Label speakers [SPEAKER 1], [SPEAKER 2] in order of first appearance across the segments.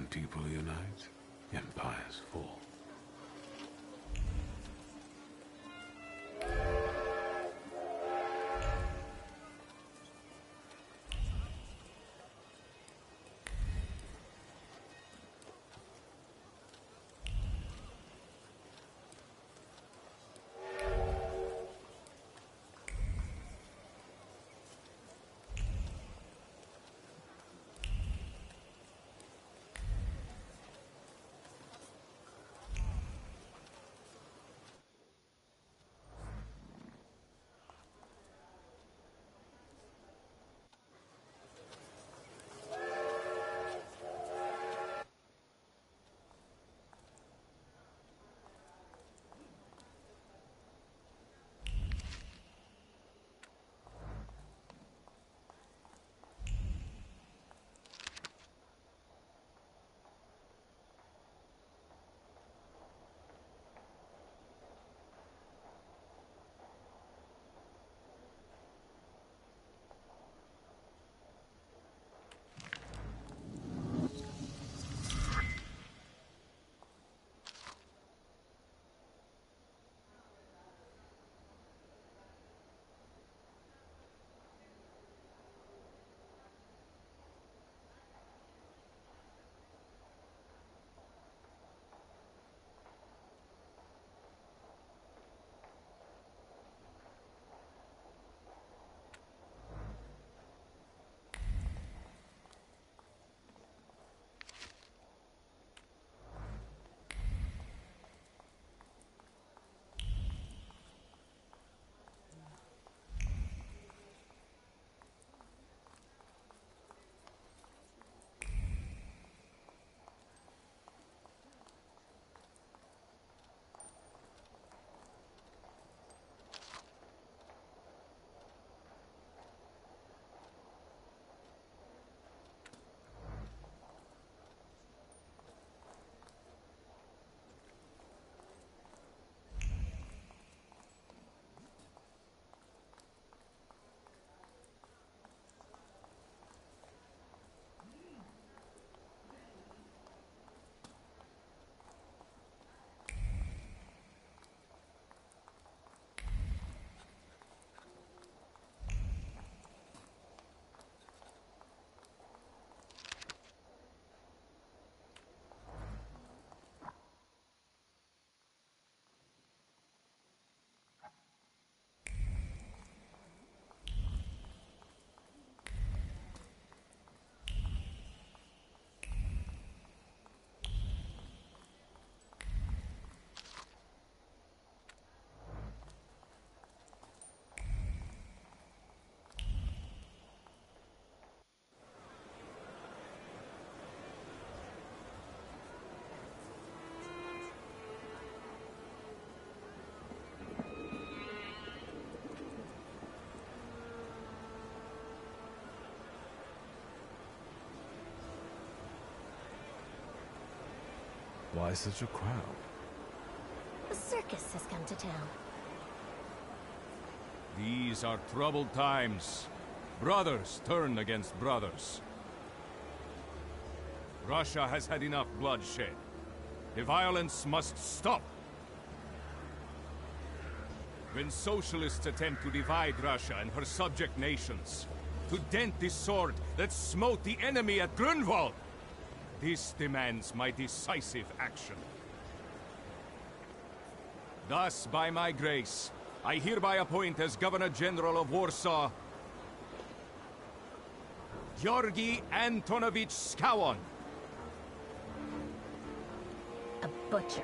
[SPEAKER 1] people unite, empires fall.
[SPEAKER 2] Why such a crowd?
[SPEAKER 3] A circus has come to town.
[SPEAKER 4] These are troubled times. Brothers turn against brothers. Russia has had enough bloodshed. The violence must stop. When socialists attempt to divide Russia and her subject nations, to dent the sword that smote the enemy at Grunwald, this demands my decisive action. Thus, by my grace, I hereby appoint as Governor General of Warsaw, Georgi Antonovich Skowon.
[SPEAKER 3] A butcher.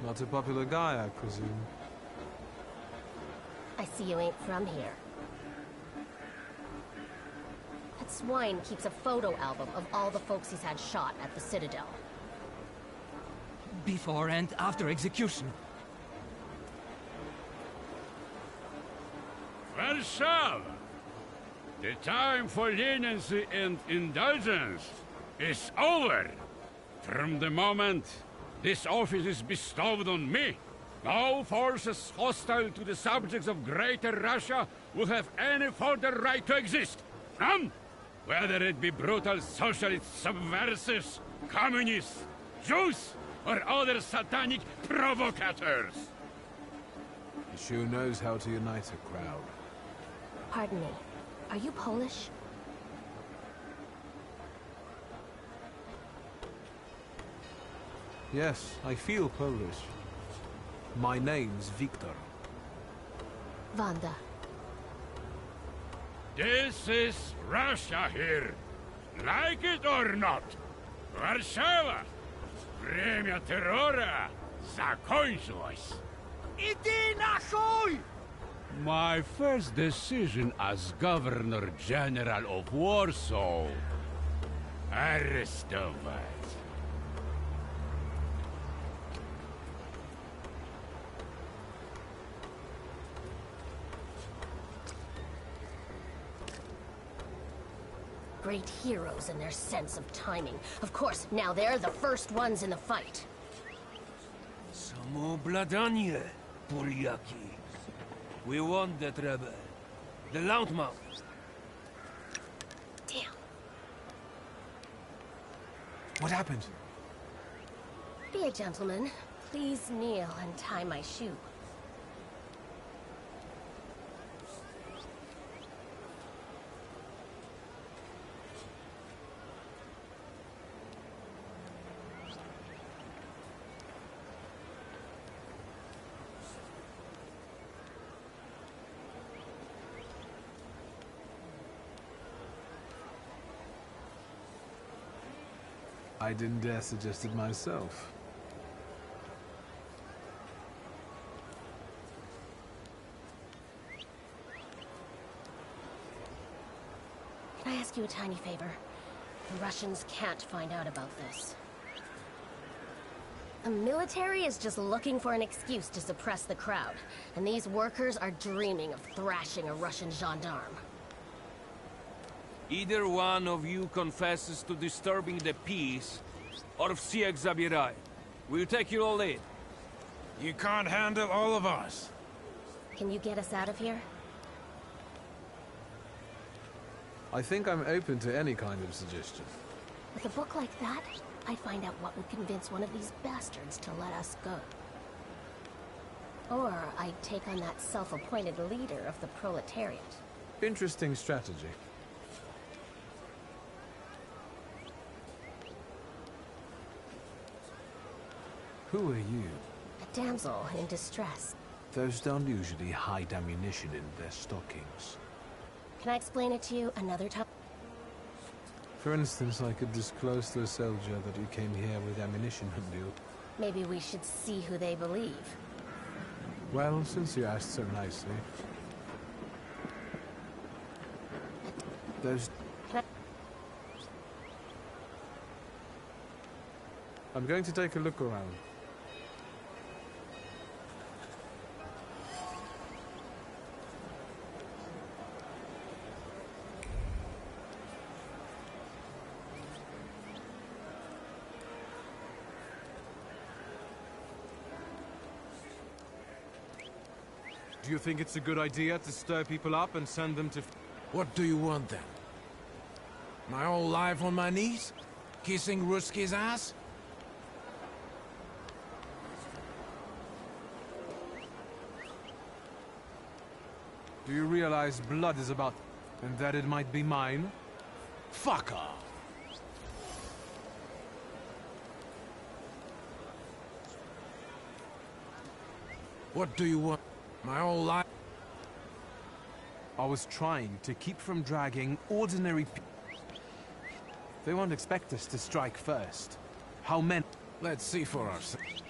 [SPEAKER 2] Not a popular guy, I presume.
[SPEAKER 3] I see you ain't from here. That swine keeps a photo album of all the folks he's had shot at the Citadel.
[SPEAKER 5] Before and after execution.
[SPEAKER 6] Warsaw! The time for leniency and indulgence is over. From the moment this office is bestowed on me, No forces hostile to the subjects of Greater Russia will have any further right to exist. None! Whether it be brutal socialist subversives, communists, Jews, or other satanic provocators.
[SPEAKER 2] He sure knows how to unite a crowd.
[SPEAKER 3] Pardon me. Are you Polish?
[SPEAKER 2] Yes, I feel Polish. My name's Victor.
[SPEAKER 3] Wanda.
[SPEAKER 6] This is Russia here. Like it or not. Warszawa. Время террора закончилось.
[SPEAKER 5] Иди нахуй!
[SPEAKER 6] My first decision as Governor General of Warsaw. Arrestować.
[SPEAKER 3] Great heroes in their sense of timing. Of course, now they're the first ones in the fight.
[SPEAKER 5] Samoobladanie, Polyaki. We want that rebel. The Loudmouth.
[SPEAKER 3] Damn.
[SPEAKER 2] What happened?
[SPEAKER 3] Be a gentleman. Please kneel and tie my shoe.
[SPEAKER 2] I didn't dare suggest it myself.
[SPEAKER 3] Can I ask you a tiny favor? The Russians can't find out about this. The military is just looking for an excuse to suppress the crowd, and these workers are dreaming of thrashing a Russian gendarme.
[SPEAKER 5] Either one of you confesses to disturbing the peace, or всех забирай. We'll take you all in.
[SPEAKER 7] You can't handle all of us.
[SPEAKER 3] Can you get us out of here?
[SPEAKER 2] I think I'm open to any kind of suggestion.
[SPEAKER 3] With a book like that, I'd find out what would convince one of these bastards to let us go. Or I'd take on that self-appointed leader of the proletariat.
[SPEAKER 2] Interesting strategy. Who are you?
[SPEAKER 3] A damsel in distress.
[SPEAKER 2] Those don't usually hide ammunition in their stockings.
[SPEAKER 3] Can I explain it to you another time?
[SPEAKER 2] For instance, I could disclose to a soldier that you came here with ammunition on you.
[SPEAKER 3] Maybe we should see who they believe.
[SPEAKER 2] Well, since you asked so nicely. Those...
[SPEAKER 3] Can
[SPEAKER 2] I'm going to take a look around.
[SPEAKER 8] Do you think it's a good idea to stir people up and send them to...
[SPEAKER 7] What do you want then? My whole life on my knees? Kissing Ruski's ass?
[SPEAKER 2] Do you realize blood is about... and that it might be mine?
[SPEAKER 7] Fuck off! What do you want? My whole life...
[SPEAKER 2] I was trying to keep from dragging ordinary They won't expect us to strike first. How many?
[SPEAKER 7] Let's see for ourselves.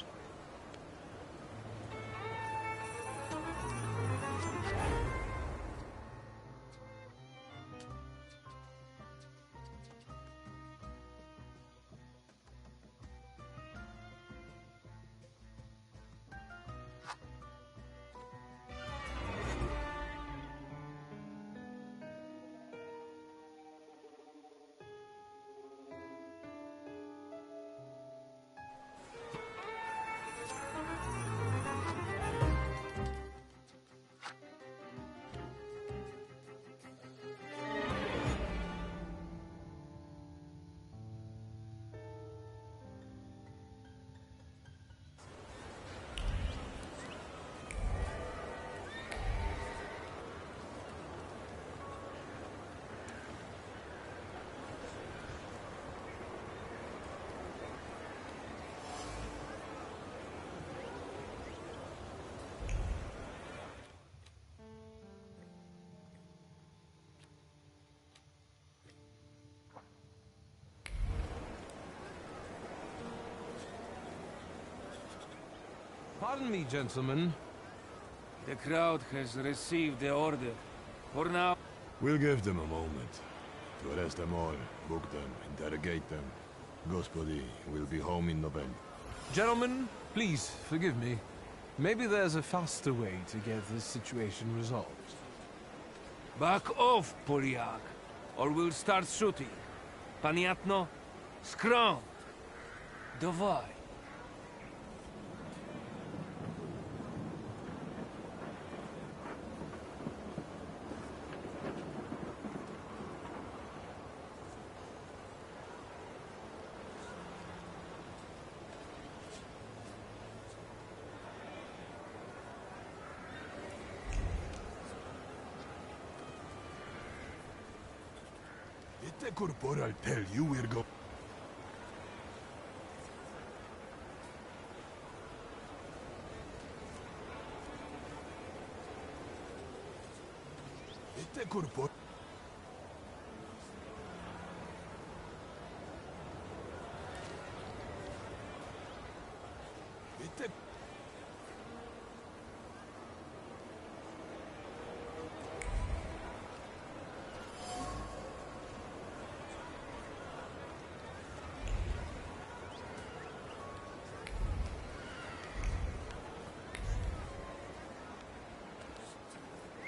[SPEAKER 2] Pardon me, gentlemen.
[SPEAKER 5] The crowd has received the order. For now...
[SPEAKER 9] We'll give them a moment. To arrest them all, book them, interrogate them. Gospodi will be home in November.
[SPEAKER 2] Gentlemen, please, forgive me. Maybe there's a faster way to get this situation resolved.
[SPEAKER 5] Back off, Poliak, or we'll start shooting. Paniatno, skron. Dawaj.
[SPEAKER 9] Did the corporal tell you we're going? Did the corporal? Did the...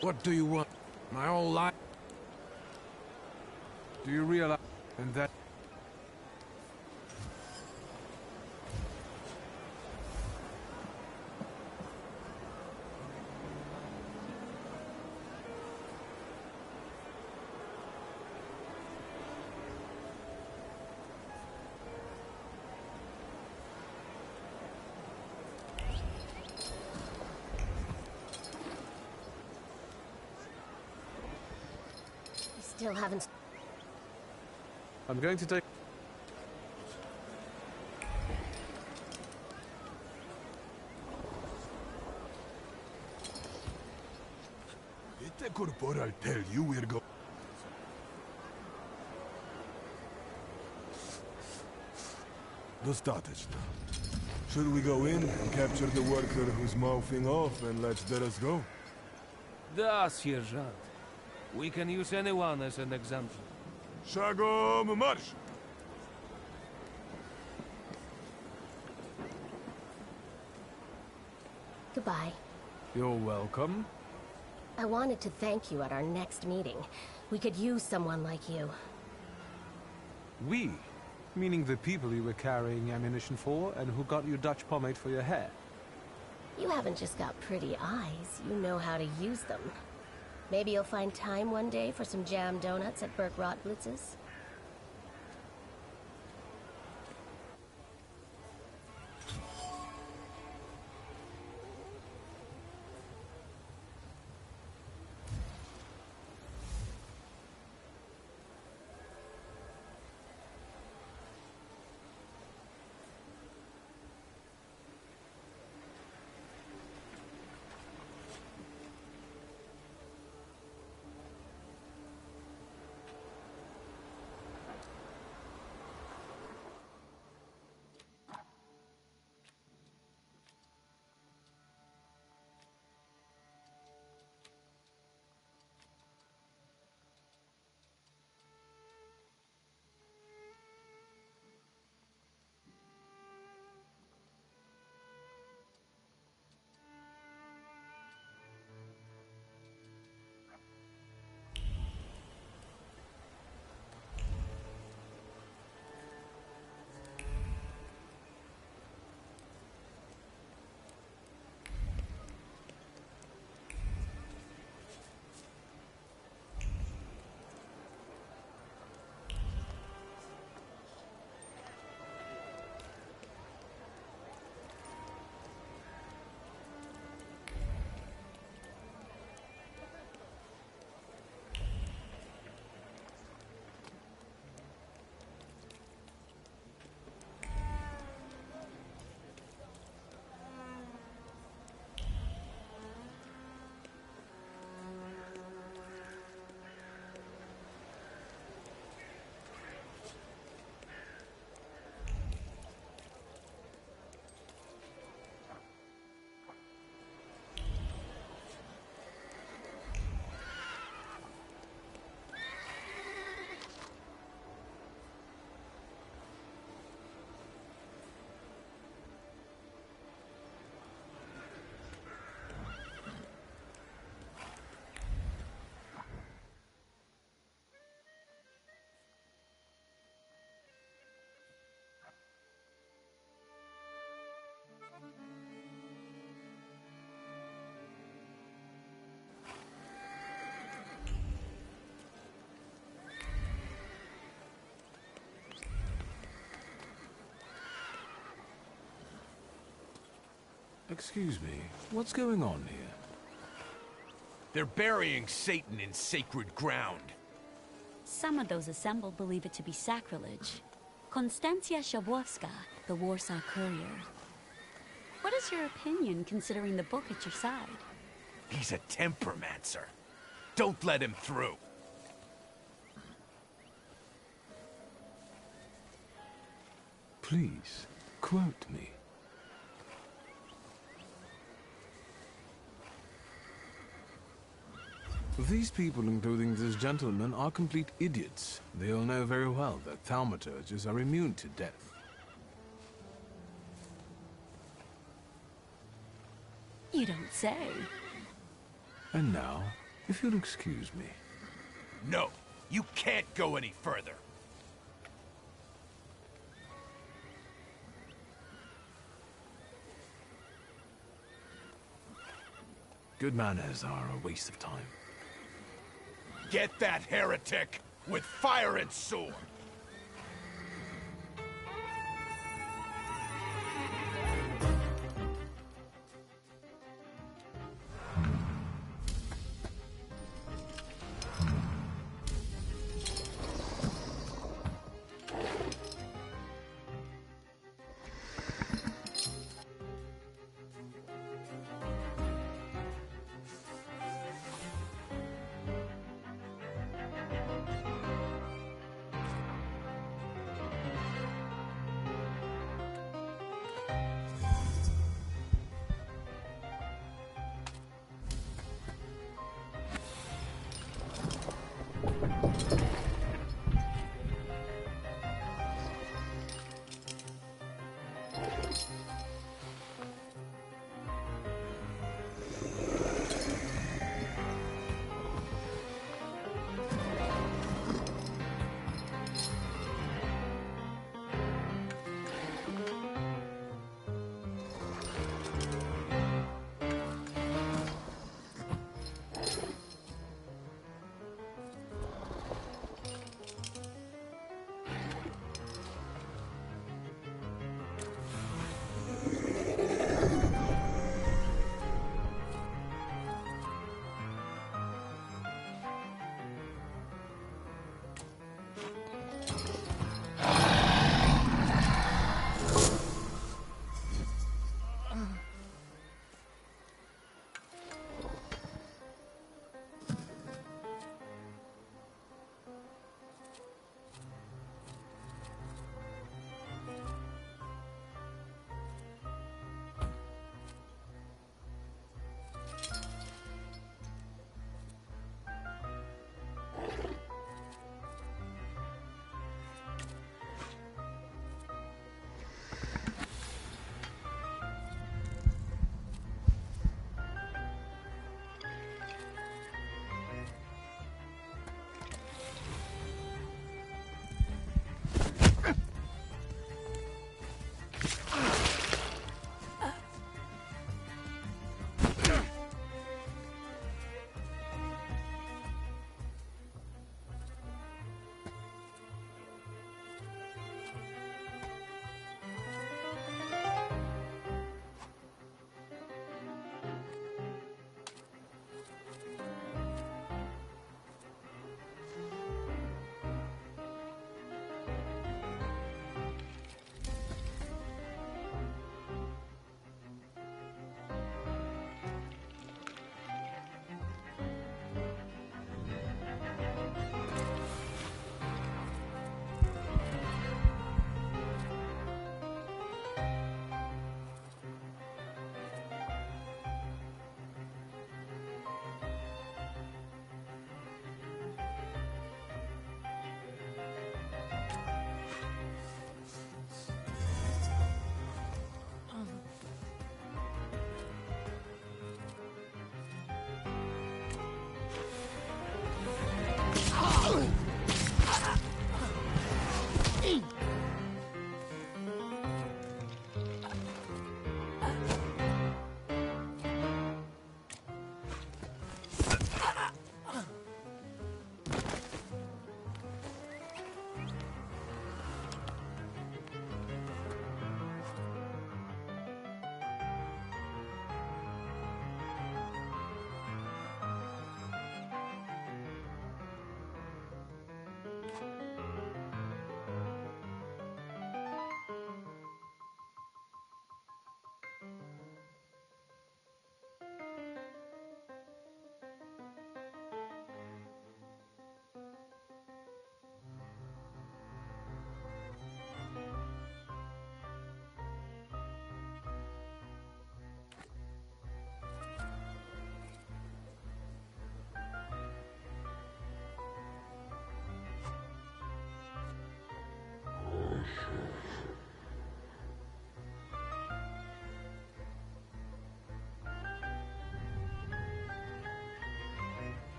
[SPEAKER 7] What do you want? My whole life?
[SPEAKER 2] Do you realize... And that...
[SPEAKER 3] Still haven't...
[SPEAKER 2] I'm going to take...
[SPEAKER 9] Did the corporal tell you we're going? Достаточно. Should we go in and capture the worker who's mouthing off and let us go?
[SPEAKER 5] Da, Sierżant. We can use anyone as an example.
[SPEAKER 9] Szagom marsz!
[SPEAKER 3] Goodbye.
[SPEAKER 2] You're welcome.
[SPEAKER 3] I wanted to thank you at our next meeting. We could use someone like you.
[SPEAKER 2] We? Meaning the people you were carrying ammunition for and who got you Dutch pomade for your hair.
[SPEAKER 3] You haven't just got pretty eyes, you know how to use them. Maybe you'll find time one day for some jam donuts at Burke Rotblitz's?
[SPEAKER 1] Excuse me, what's going on here?
[SPEAKER 10] They're burying Satan in sacred ground.
[SPEAKER 11] Some of those assembled believe it to be sacrilege. Konstancja Shabowska, the Warsaw Courier. What is your opinion, considering the book at your side?
[SPEAKER 10] He's a tempermancer. Don't let him through.
[SPEAKER 1] Please, quote me. These people, including this gentleman, are complete idiots. They all know very well that Thaumaturges are immune to death.
[SPEAKER 11] You don't say.
[SPEAKER 1] And now, if you'll excuse me.
[SPEAKER 10] No, you can't go any further.
[SPEAKER 1] Good manners are a waste of time.
[SPEAKER 10] Get that heretic with fire and sword!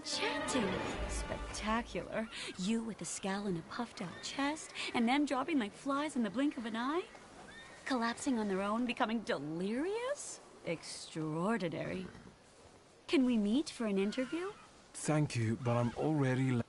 [SPEAKER 11] enchanting. Spectacular. You with a scowl and a puffed out chest, and them dropping like flies in the blink of an eye? Collapsing on their own, becoming delirious? Extraordinary. Can we meet for an interview?
[SPEAKER 1] Thank you, but I'm already late.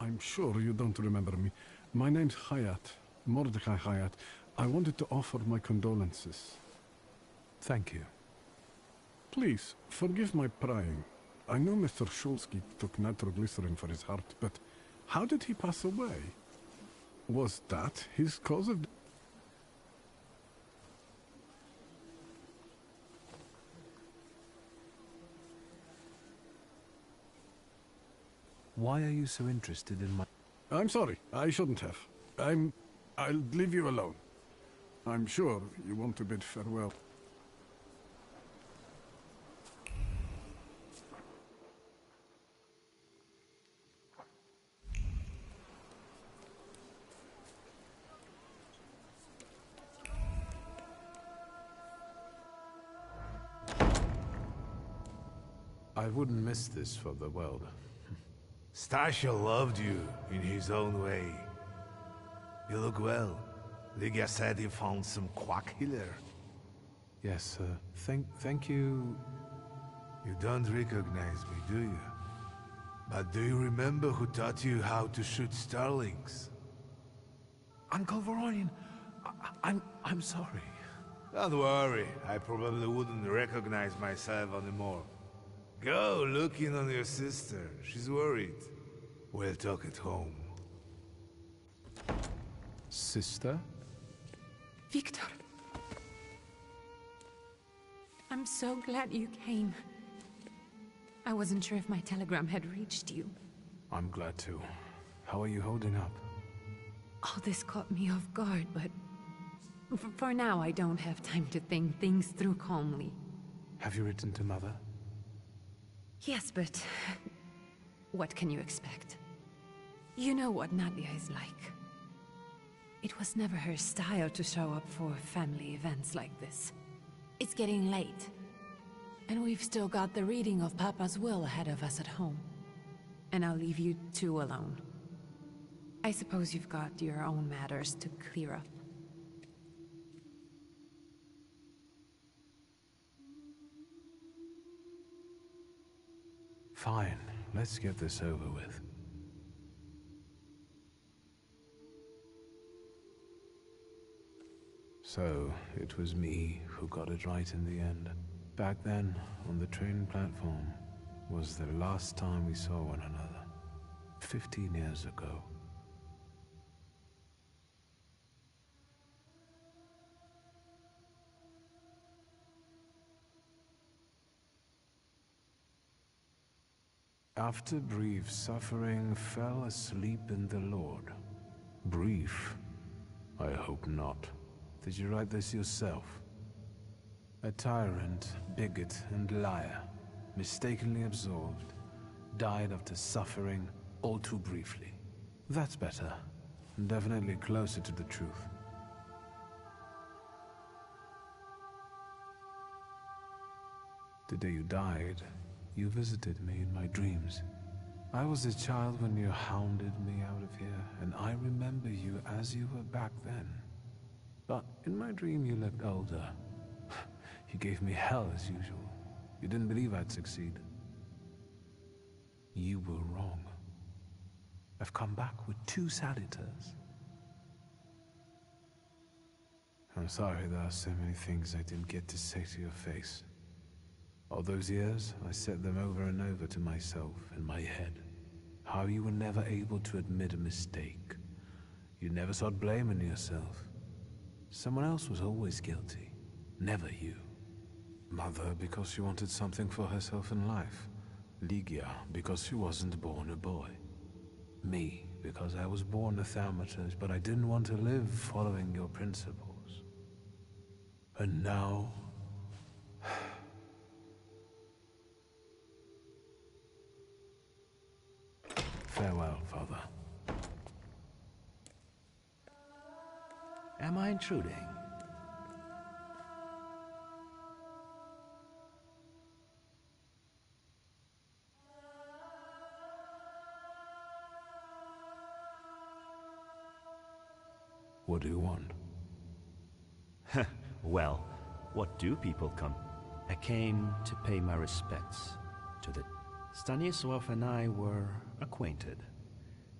[SPEAKER 12] I'm sure you don't remember me. My name's Hayat, Mordecai Hayat. I wanted to offer my condolences.
[SPEAKER 1] Thank you.
[SPEAKER 12] Please, forgive my prying. I know Mr. Shulsky took nitroglycerin for his heart, but how did he pass away? Was that his cause of...
[SPEAKER 1] Why are you so interested in my...
[SPEAKER 12] I'm sorry, I shouldn't have. I'll leave you alone. I'm sure you want to bid farewell.
[SPEAKER 1] I wouldn't miss this for the world.
[SPEAKER 13] Stasha loved you in his own way. You look well. Ligia said he found some quack healer.
[SPEAKER 1] Yes, thank you.
[SPEAKER 13] You don't recognize me, do you? But do you remember who taught you how to shoot starlings?
[SPEAKER 1] Uncle Varonian, I'm sorry.
[SPEAKER 13] Don't worry, I probably wouldn't recognize myself anymore. Go look in on your sister. She's worried. We'll talk at home.
[SPEAKER 1] Sister?
[SPEAKER 14] Victor. I'm so glad you came. I wasn't sure if my telegram had reached you.
[SPEAKER 1] I'm glad to. How are you holding up?
[SPEAKER 14] All this caught me off guard, but... For now, I don't have time to think things through calmly.
[SPEAKER 1] Have you written to Mother?
[SPEAKER 14] Yes, but... what can you expect? You know what Nadia is like. It was never her style to show up for family events like this. It's getting late. And we've still got the reading of Papa's will ahead of us at home. And I'll leave you two alone. I suppose you've got your own matters to clear up.
[SPEAKER 1] Fine, let's get this over with. So, it was me who got it right in the end. Back then, on the train platform, was the last time we saw one another. 15 years ago. After brief suffering, fell asleep in the Lord. Brief? I hope not. Did you write this yourself? A tyrant, bigot, and liar, mistakenly absolved, died after suffering all too briefly. That's better. Definitely closer to the truth. The day you died, you visited me in my dreams. I was a child when you hounded me out of here, and I remember you as you were back then. But in my dream you looked older. You gave me hell as usual. You didn't believe I'd succeed. You were wrong. I've come back with 2 salutars. I'm sorry there are so many things I didn't get to say to your face. All those years, I said them over and over to myself in my head. How you were never able to admit a mistake. You never sought blame in yourself. Someone else was always guilty, never you. Mother because she wanted something for herself in life. Ligia because she wasn't born a boy. Me because I was born a Thaumaturge, but I didn't want to live following your principles. And now... Farewell, Father.
[SPEAKER 15] Am I intruding?
[SPEAKER 1] What do you want?
[SPEAKER 15] Well, what do people come? I came to pay my respects to the... Stanislav and I were acquainted.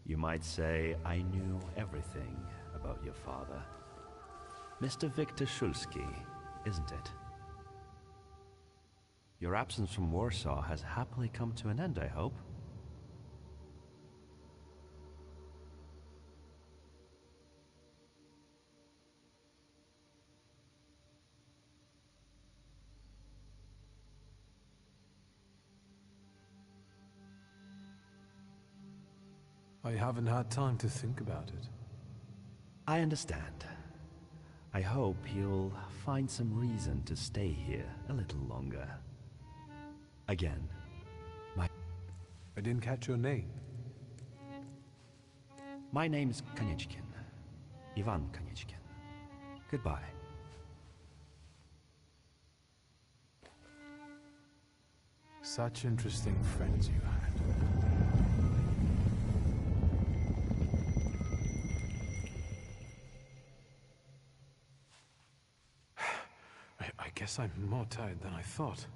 [SPEAKER 15] You might say I knew everything about your father. Mr. Victor Shulski, isn't it? Your absence from Warsaw has happily come to an end, I hope.
[SPEAKER 1] I haven't had time to think about it.
[SPEAKER 15] I understand. I hope you'll find some reason to stay here a little longer. Again,
[SPEAKER 1] I didn't catch your name.
[SPEAKER 15] My name's Konieczkin. Ivan Konieczkin. Goodbye.
[SPEAKER 1] Such interesting friends you had. I guess I'm more tired than I thought.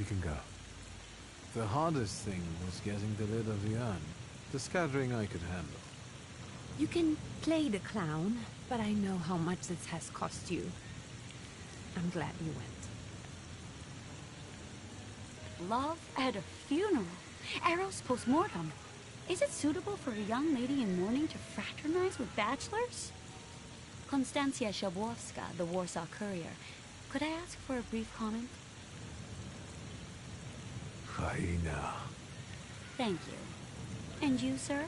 [SPEAKER 1] We can go. The hardest thing was getting the lid of the urn. The scattering I could handle.
[SPEAKER 14] You can play the clown, but I know how much this has cost you. I'm glad you went.
[SPEAKER 11] Love at a funeral. Eros post-mortem. Is it suitable for a young lady in mourning to fraternize with bachelors? Konstancja Shabowska, the Warsaw Courier. Could I ask for a brief comment?
[SPEAKER 1] Hyena.
[SPEAKER 11] Thank you. And you, sir?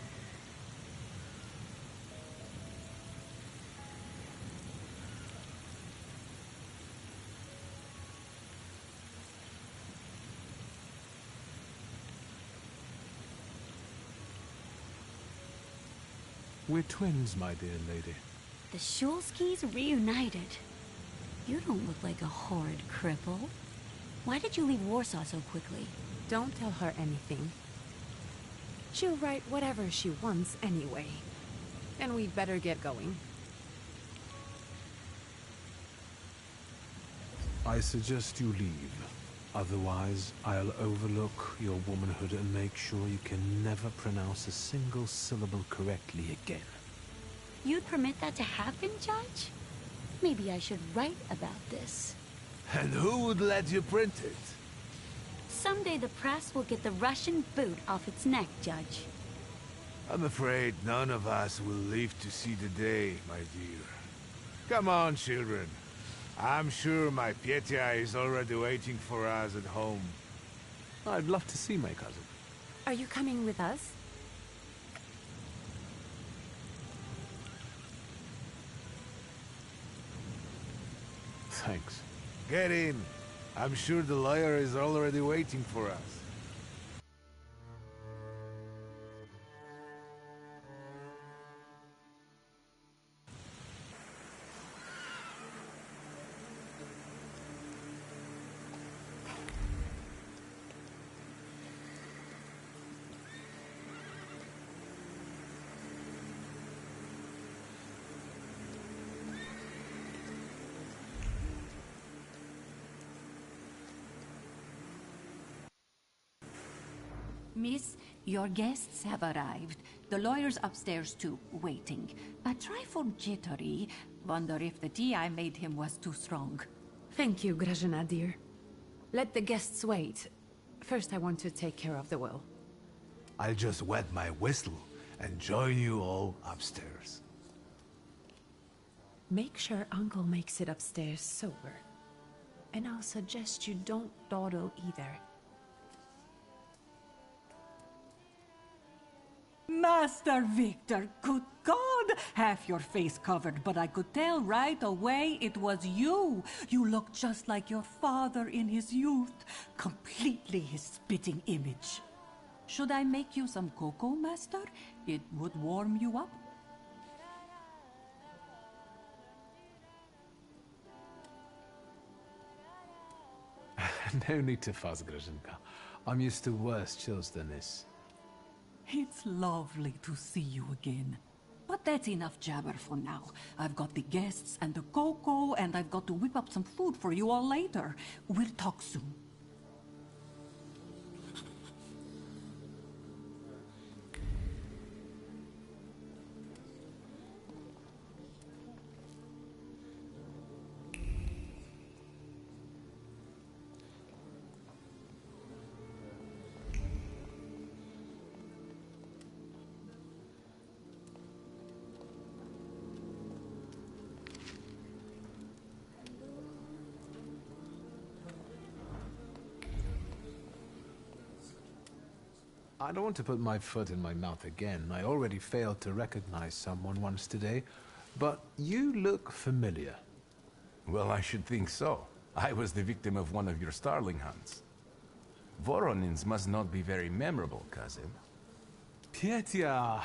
[SPEAKER 1] We're twins, my dear lady.
[SPEAKER 11] The Shulskis reunited. You don't look like a horrid cripple. Why did you leave Warsaw so quickly?
[SPEAKER 14] Don't tell her anything. She'll write whatever she wants anyway. And we'd better get going.
[SPEAKER 1] I suggest you leave. Otherwise, I'll overlook your womanhood and make sure you can never pronounce a single syllable correctly again.
[SPEAKER 11] You'd permit that to happen, Judge? Maybe I should write about this.
[SPEAKER 13] And who would let you print it?
[SPEAKER 11] Someday the press will get the Russian boot off its neck, Judge.
[SPEAKER 13] I'm afraid none of us will live to see the day, my dear. Come on, children. I'm sure my Petya is already waiting for us at home.
[SPEAKER 1] I'd love to see my cousin.
[SPEAKER 14] Are you coming with us?
[SPEAKER 1] Thanks.
[SPEAKER 13] Get in. I'm sure the lawyer is already waiting for us.
[SPEAKER 16] Miss, your guests have arrived. The lawyer's upstairs too, waiting. A trifle jittery. Wonder if the tea I made him was too strong.
[SPEAKER 14] Thank you, Grażyna, dear. Let the guests wait. First, I want to take care of the will.
[SPEAKER 13] I'll just wet my whistle and join you all upstairs.
[SPEAKER 14] Make sure Uncle makes it upstairs sober. And I'll suggest you don't dawdle either.
[SPEAKER 16] Master Victor, good God! Half your face covered, but I could tell right away it was you. You look just like your father in his youth. Completely his spitting image. Should I make you some cocoa, Master? It would warm you up.
[SPEAKER 1] No need to fuss, Grażynka. I'm used to worse chills than this.
[SPEAKER 16] It's lovely to see you again. But that's enough jabber for now. I've got the guests and the cocoa, and I've got to whip up some food for you all later. We'll talk soon.
[SPEAKER 1] I don't want to put my foot in my mouth again. I already failed to recognize someone once today, but you look familiar.
[SPEAKER 17] Well, I should think so. I was the victim of one of your starling hunts. Voronins must not be very memorable, cousin.
[SPEAKER 1] Petya!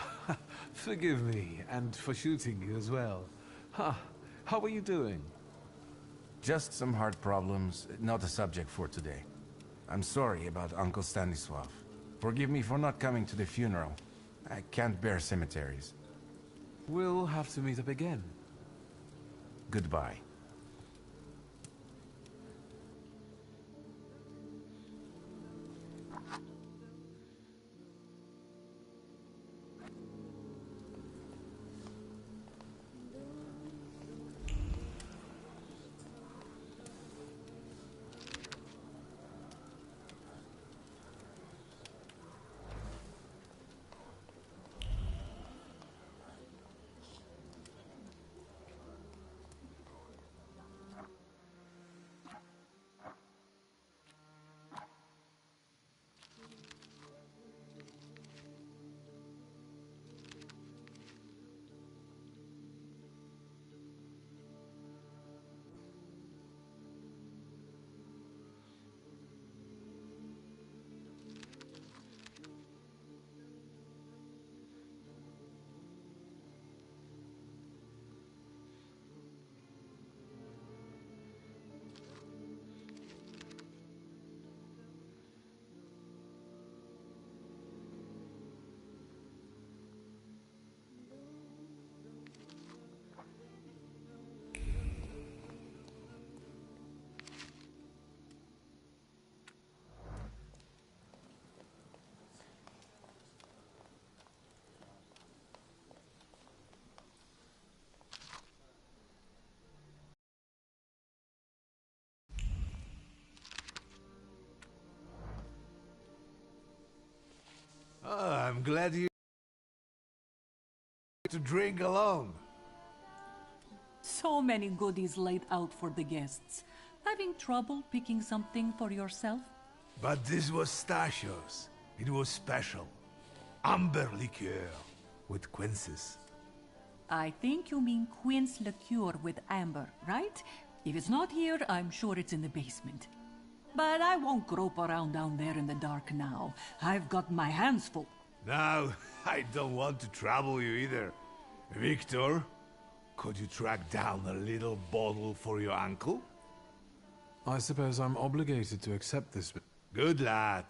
[SPEAKER 1] Forgive me, and for shooting you as well. How are you doing?
[SPEAKER 17] Just some heart problems, not a subject for today. I'm sorry about Uncle Stanislav. Forgive me for not coming to the funeral. I can't bear cemeteries.
[SPEAKER 1] We'll have to meet up again.
[SPEAKER 17] Goodbye.
[SPEAKER 13] glad you to drink alone.
[SPEAKER 16] So many goodies laid out for the guests. Having trouble picking something for yourself?
[SPEAKER 13] But this was Stashio's. It was special. Amber liqueur with quinces.
[SPEAKER 16] I think you mean quince liqueur with amber, right? If it's not here, I'm sure it's in the basement. But I won't grope around down there in the dark now. I've got my hands full.
[SPEAKER 13] Now, I don't want to trouble you either. Victor, could you track down a little bottle for your uncle?
[SPEAKER 1] I suppose I'm obligated to accept this.
[SPEAKER 13] Good lad.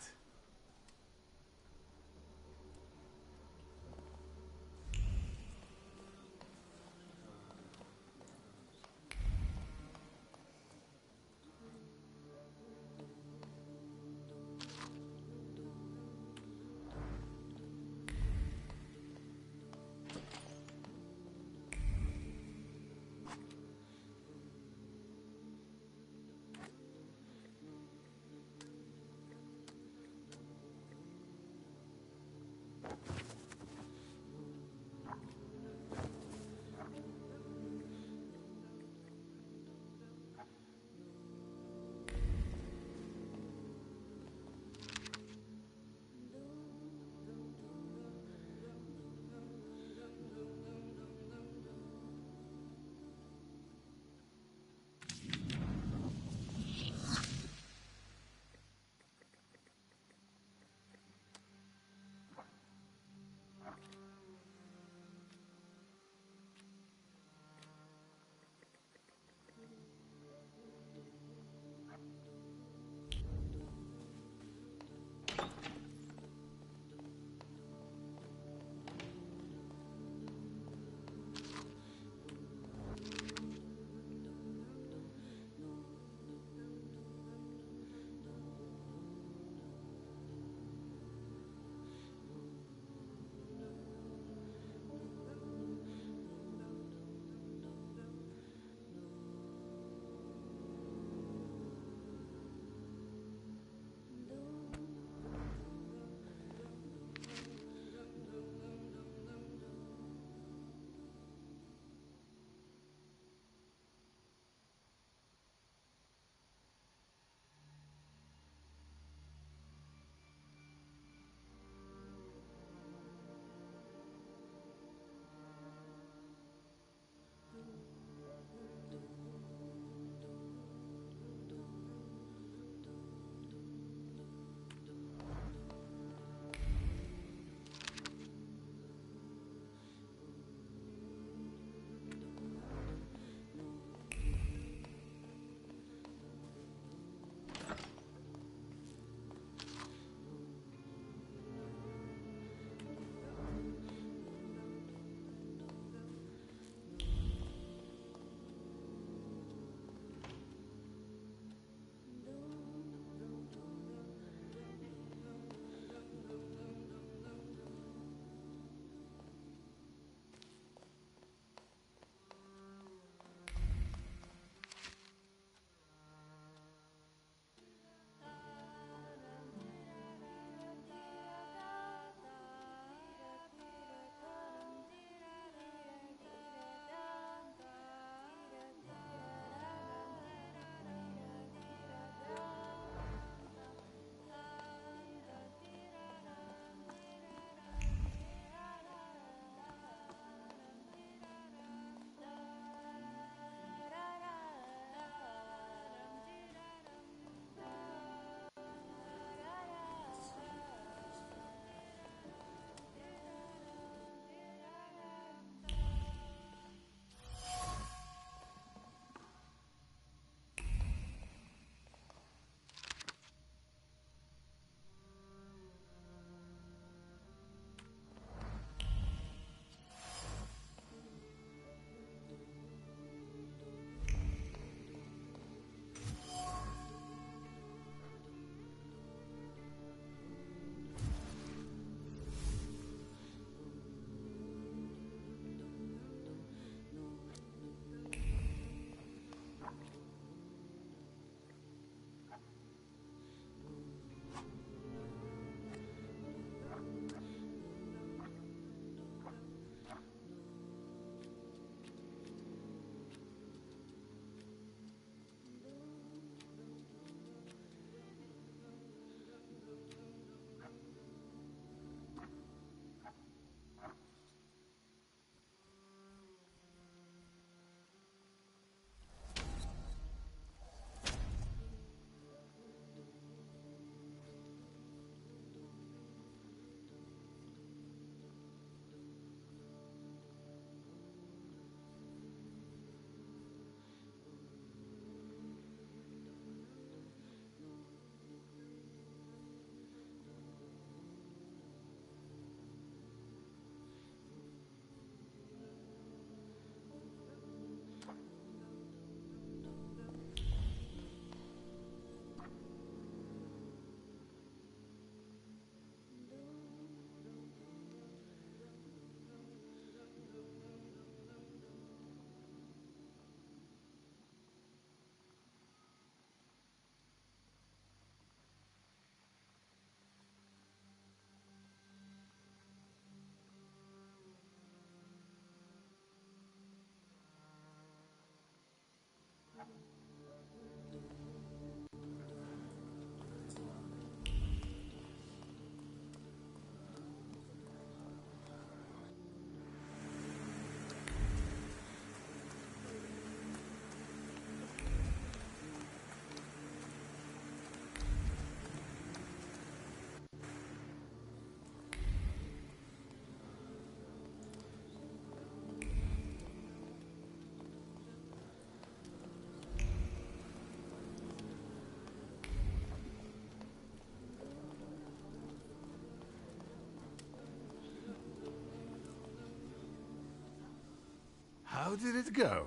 [SPEAKER 13] How did it go?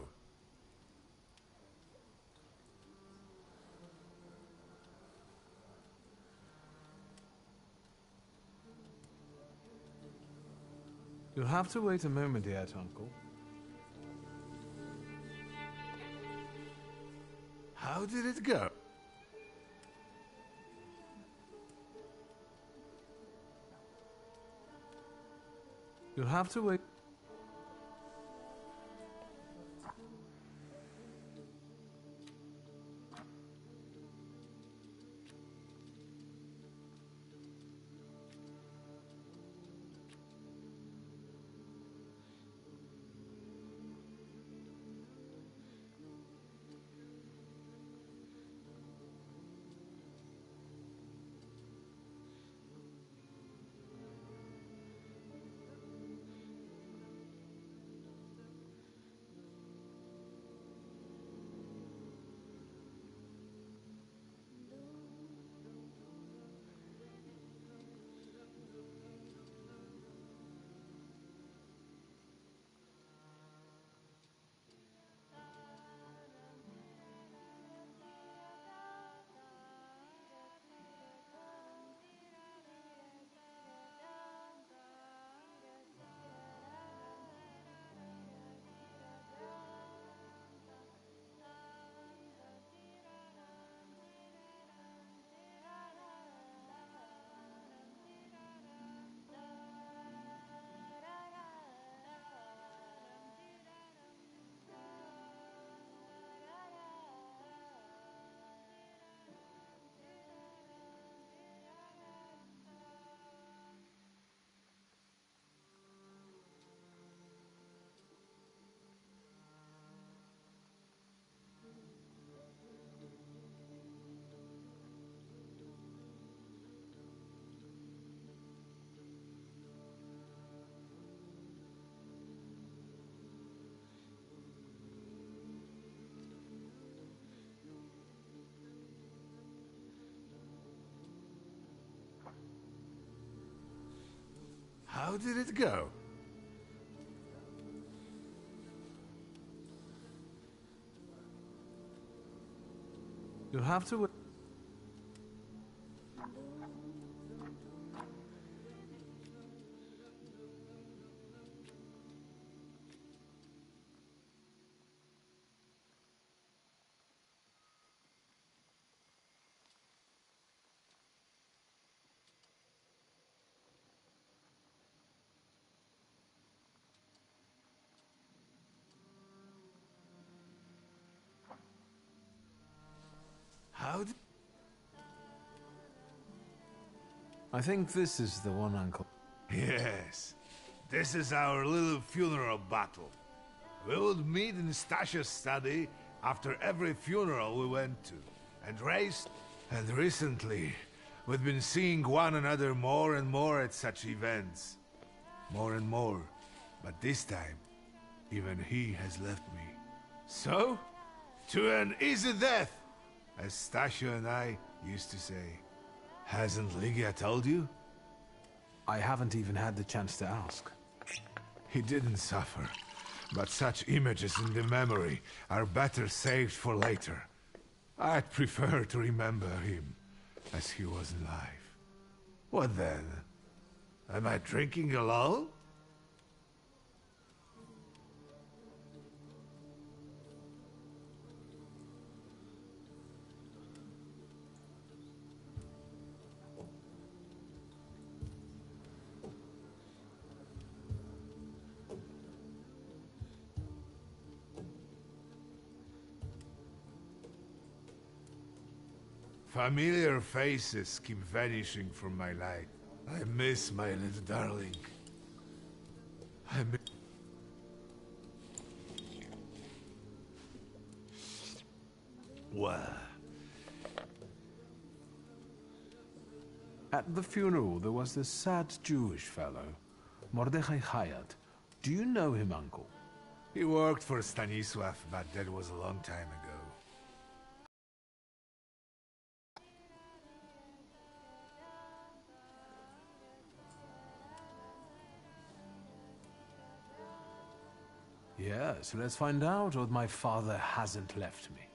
[SPEAKER 2] You'll have to wait a moment yet, Uncle.
[SPEAKER 13] How did it go?
[SPEAKER 2] You'll have to wait.
[SPEAKER 13] How did it go?
[SPEAKER 2] You'll have to wait.
[SPEAKER 13] How did...
[SPEAKER 2] I think this is the one, Uncle.
[SPEAKER 13] Yes. This is our little funeral battle. We would meet in Stasha's study after every funeral we went to, and race... And recently, we've been seeing one another more and more at such events. More and more. But this time, even he has left me. So, to an easy death, as Stasha and I used to say. Hasn't Lygia told you?
[SPEAKER 2] I haven't even had the chance to ask.
[SPEAKER 13] He didn't suffer, but such images in the memory are better saved for later. I'd prefer to remember him as he was alive. What then? Am I drinking alone? Familiar faces keep vanishing from my life. I miss my little darling. I miss... Well...
[SPEAKER 1] At the funeral, there was this sad Jewish fellow, Mordechai Hayat. Do you know him, Uncle?
[SPEAKER 13] He worked for Stanisław, but that was a long time ago.
[SPEAKER 1] Yes, let's find out what my father hasn't left me.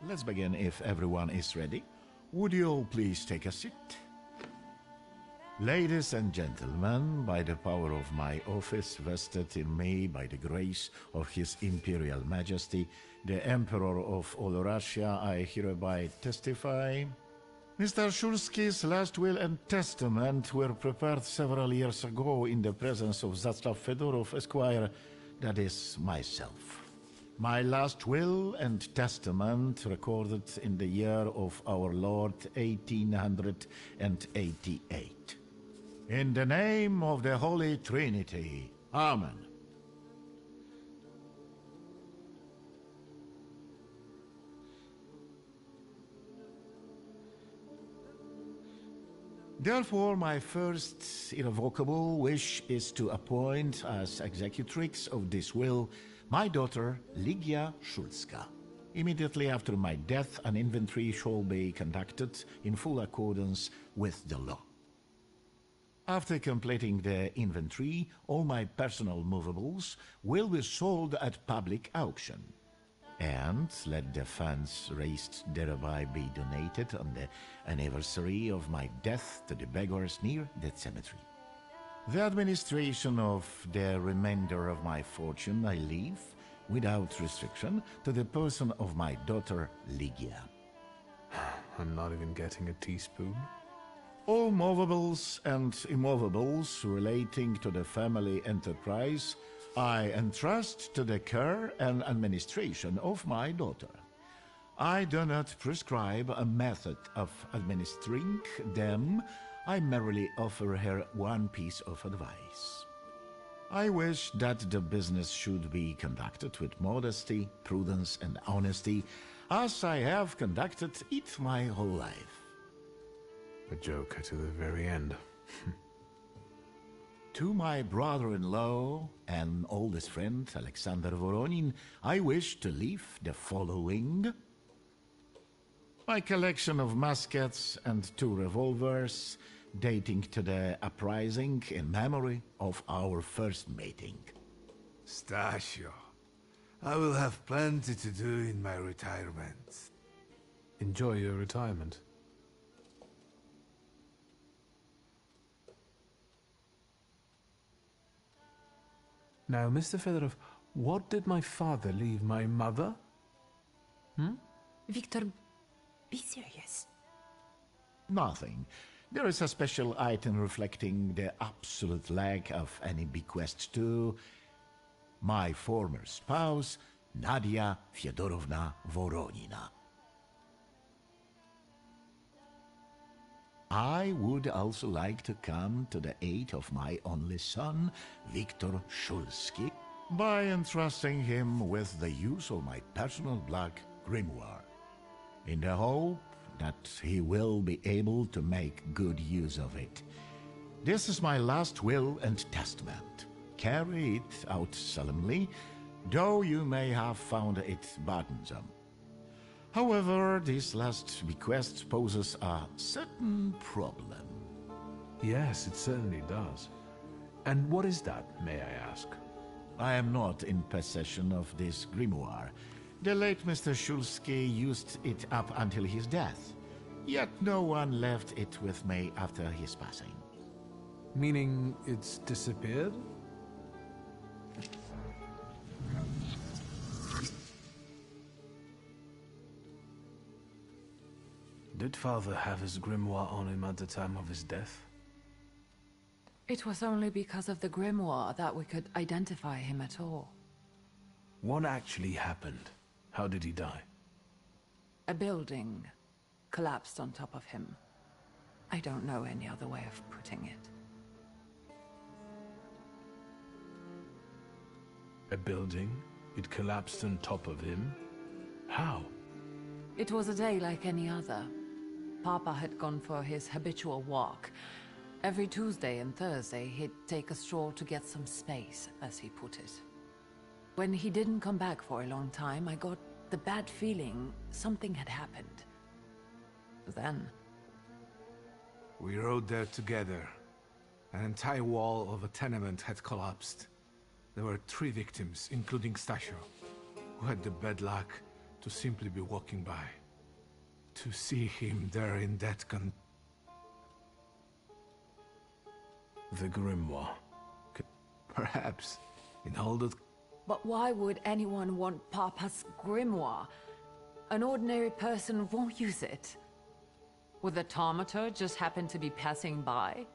[SPEAKER 18] Let's begin if everyone is ready. Would you all please take a seat? Ladies and gentlemen, by the power of my office vested in me by the grace of His Imperial Majesty, the Emperor of all Russia, I hereby testify. Mr. Shulski's last will and testament were prepared several years ago in the presence of Zaslav Fedorov, Esquire, that is, myself. My last will and testament recorded in the year of our Lord 1888. In the name of the Holy Trinity. Amen. Therefore, my first irrevocable wish is to appoint as executrix of this will my daughter, Ligia Szulska. Immediately after my death, an inventory shall be conducted in full accordance with the law. After completing the inventory, all my personal movables will be sold at public auction. And let the funds raised thereby be donated on the anniversary of my death to the beggars near the cemetery. The administration of the remainder of my fortune I leave, without restriction, to the person of my daughter Ligia.
[SPEAKER 1] I'm not even getting a teaspoon.
[SPEAKER 18] All movables and immovables relating to the family enterprise I entrust to the care and administration of my daughter. I do not prescribe a method of administering them. I merely offer her one piece of advice. I wish that the business should be conducted with modesty, prudence, and honesty, as I have conducted it my whole life.
[SPEAKER 1] A joker to the very end.
[SPEAKER 18] To my brother-in-law and oldest friend, Alexander Voronin, I wish to leave the following: my collection of muskets and 2 revolvers, dating to the uprising in memory of our first meeting.
[SPEAKER 13] Stasio, I will have plenty to do in my retirement.
[SPEAKER 1] Enjoy your retirement. Now, Mr. Fedorov, what did my father leave my mother?
[SPEAKER 14] Victor, be serious.
[SPEAKER 18] Nothing. There is a special item reflecting the absolute lack of any bequest to my former spouse, Nadia Fyodorovna Voronina. I would also like to come to the aid of my only son, Viktor Shulski, by entrusting him with the use of my personal black grimoire, in the hope that he will be able to make good use of it. This is my last will and testament. Carry it out solemnly, though you may have found it burdensome. However, this last bequest poses a certain problem.
[SPEAKER 1] Yes, it certainly does. And what is that, may I ask?
[SPEAKER 18] I am not in possession of this grimoire. The late Mr. Shulski used it up until his death, yet no one left it with me after his passing.
[SPEAKER 1] Meaning it's disappeared? Did father have his grimoire on him at the time of his death?
[SPEAKER 14] It was only because of the grimoire that we could identify him at all.
[SPEAKER 1] What actually happened? How did he die?
[SPEAKER 14] A building collapsed on top of him. I don't know any other way of putting it.
[SPEAKER 1] A building? It collapsed on top of him? How?
[SPEAKER 14] It was a day like any other. Papa had gone for his habitual walk. Every Tuesday and Thursday, he'd take a stroll to get some space, as he put it. When he didn't come back for a long time, I got the bad feeling something had happened. Then...
[SPEAKER 13] We rode there together. An entire wall of a tenement had collapsed. There were 3 victims, including Stasio, who had the bad luck to simply be walking by. To see him there in that
[SPEAKER 1] The grimoire.
[SPEAKER 13] Perhaps. In all that...
[SPEAKER 14] But why would anyone want Papa's grimoire? An ordinary person won't use it. Would the Thaumaturge just happen to be passing by?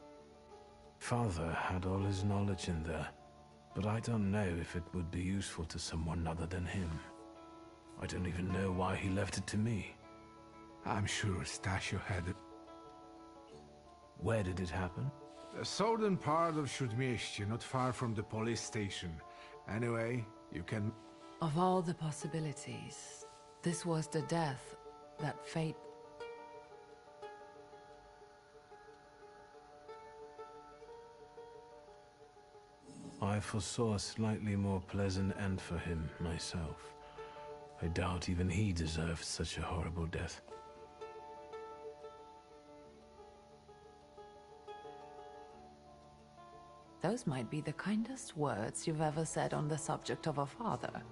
[SPEAKER 1] Father had all his knowledge in there, but I don't know if it would be useful to someone other than him. I don't even know why he left it to me.
[SPEAKER 13] I'm sure Stasio had it.
[SPEAKER 1] Where did it happen?
[SPEAKER 13] The southern part of Śródmieście, not far from the police station. Anyway, you can...
[SPEAKER 14] Of all the possibilities, this was the death that fate...
[SPEAKER 1] I foresaw a slightly more pleasant end for him, myself. I doubt even he deserved such a horrible death.
[SPEAKER 14] Those might be the kindest words you've ever said on the subject of a father.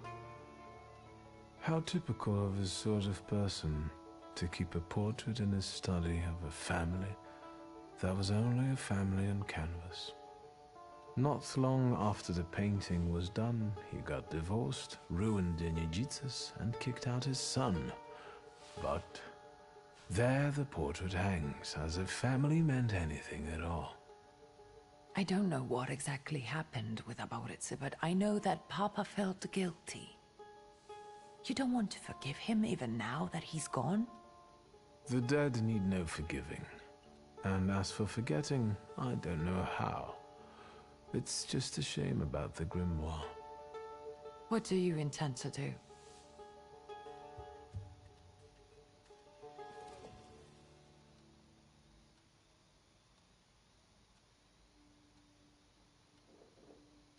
[SPEAKER 1] How typical of his sort of person, to keep a portrait in his study of a family that was only a family on canvas. Not long after the painting was done, he got divorced, ruined Dziedzicus, and kicked out his son. But there the portrait hangs, as if family meant anything at all.
[SPEAKER 14] I don't know what exactly happened with Aboritse, but I know that Papa felt guilty. You don't want to forgive him even now that he's gone?
[SPEAKER 1] The dead need no forgiving. And as for forgetting, I don't know how. It's just a shame about the grimoire.
[SPEAKER 14] What do you intend to do?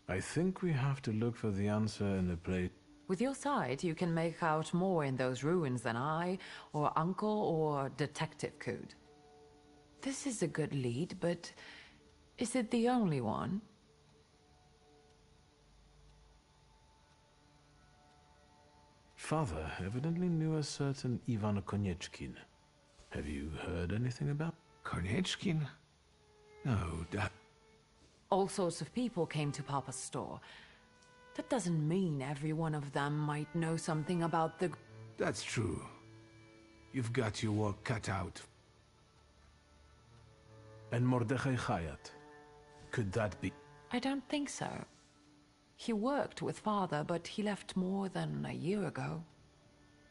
[SPEAKER 1] I think we have to look for the answer in the place.
[SPEAKER 14] With your sight, you can make out more in those ruins than I, or Uncle, or Detective could. This is a good lead, but is it the only one?
[SPEAKER 1] Father evidently knew a certain Ivan Konieczkin. Have you heard anything about
[SPEAKER 13] Konieczkin? No, that...
[SPEAKER 14] All sorts of people came to Papa's store. That doesn't mean every one of them might know something about the...
[SPEAKER 13] That's true. You've got your work cut out.
[SPEAKER 1] And Mordechai Chayat? Could that be?
[SPEAKER 14] I don't think so. He worked with Father, but he left more than a year ago.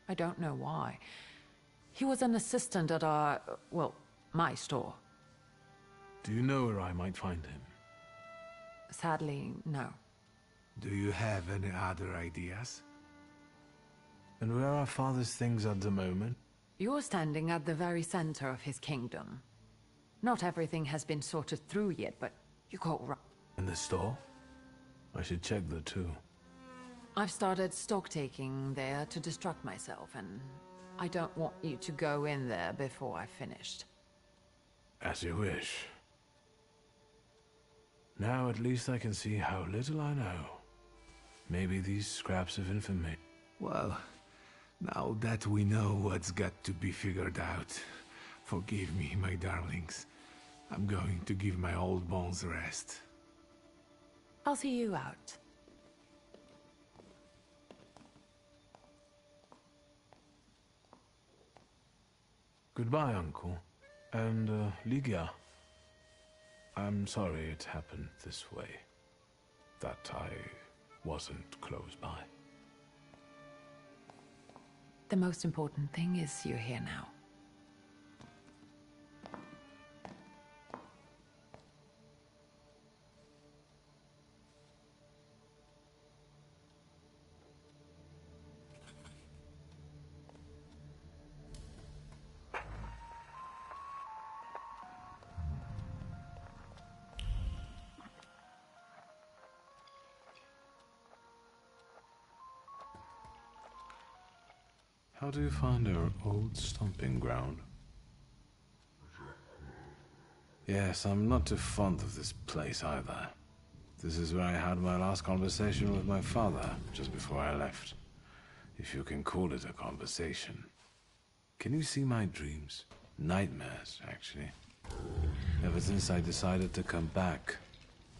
[SPEAKER 14] I don't know why. He was an assistant at our... well, my store.
[SPEAKER 1] Do you know where I might find him?
[SPEAKER 14] Sadly, no.
[SPEAKER 13] Do you have any other ideas?
[SPEAKER 1] And where are Father's things at the moment?
[SPEAKER 14] You're standing at the very center of his kingdom. Not everything has been sorted through yet, but you got right.
[SPEAKER 1] In the store? I should check that too.
[SPEAKER 14] I've started stock-taking there to distract myself, and I don't want you to go in there before I've finished.
[SPEAKER 1] As you wish. Now at least I can see how little I know. Maybe these scraps of information...
[SPEAKER 13] Well, now that we know what's got to be figured out, forgive me, my darlings. I'm going to give my old bones a rest.
[SPEAKER 14] I'll see you out.
[SPEAKER 1] Goodbye, Uncle. And, Ligia. I'm sorry it happened this way. That I wasn't close by.
[SPEAKER 14] The most important thing is you're here now.
[SPEAKER 1] How do you find our old stomping ground? Yes, I'm not too fond of this place either. This is where I had my last conversation with my father, just before I left. If you can call it a conversation. Can you see my dreams? Nightmares, actually. Ever since I decided to come back,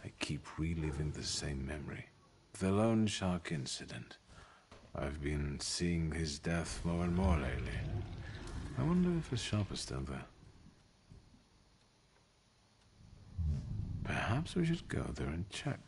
[SPEAKER 1] I keep reliving the same memory. The loan shark incident. I've been seeing his death more and more lately. I wonder if his shop is still there. Perhaps we should go there and check.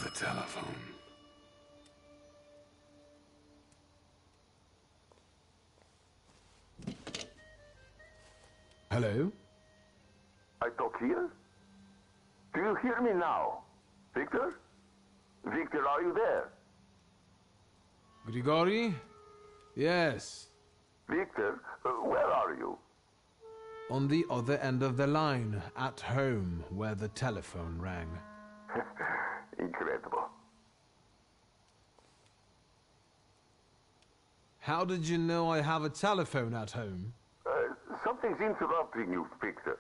[SPEAKER 1] The telephone. Hello?
[SPEAKER 19] I talk here? Do you hear me now? Victor? Victor, are you there?
[SPEAKER 2] Grigori? Yes.
[SPEAKER 19] Victor, where are you?
[SPEAKER 2] On the other end of the line, at home, where the telephone rang.
[SPEAKER 19] Incredible.
[SPEAKER 2] How did you know I have a telephone at home?
[SPEAKER 19] Something's interrupting you, Victor.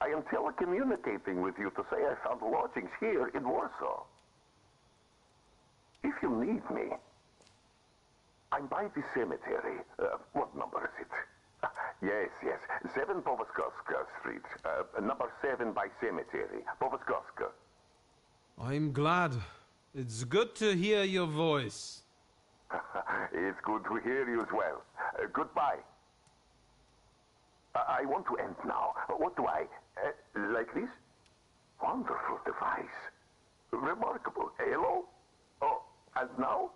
[SPEAKER 19] I am telecommunicating with you to say I found lodgings here in Warsaw. If you need me, I'm by the cemetery. What number is it? Yes, 7 Powaskowska Street. Number 7 by cemetery. Powaskowska.
[SPEAKER 2] I'm glad. It's good to hear your voice.
[SPEAKER 19] It's good to hear you as well. Goodbye. I want to end now. What do I... like this? Wonderful device. Remarkable. Hello? Oh, and now?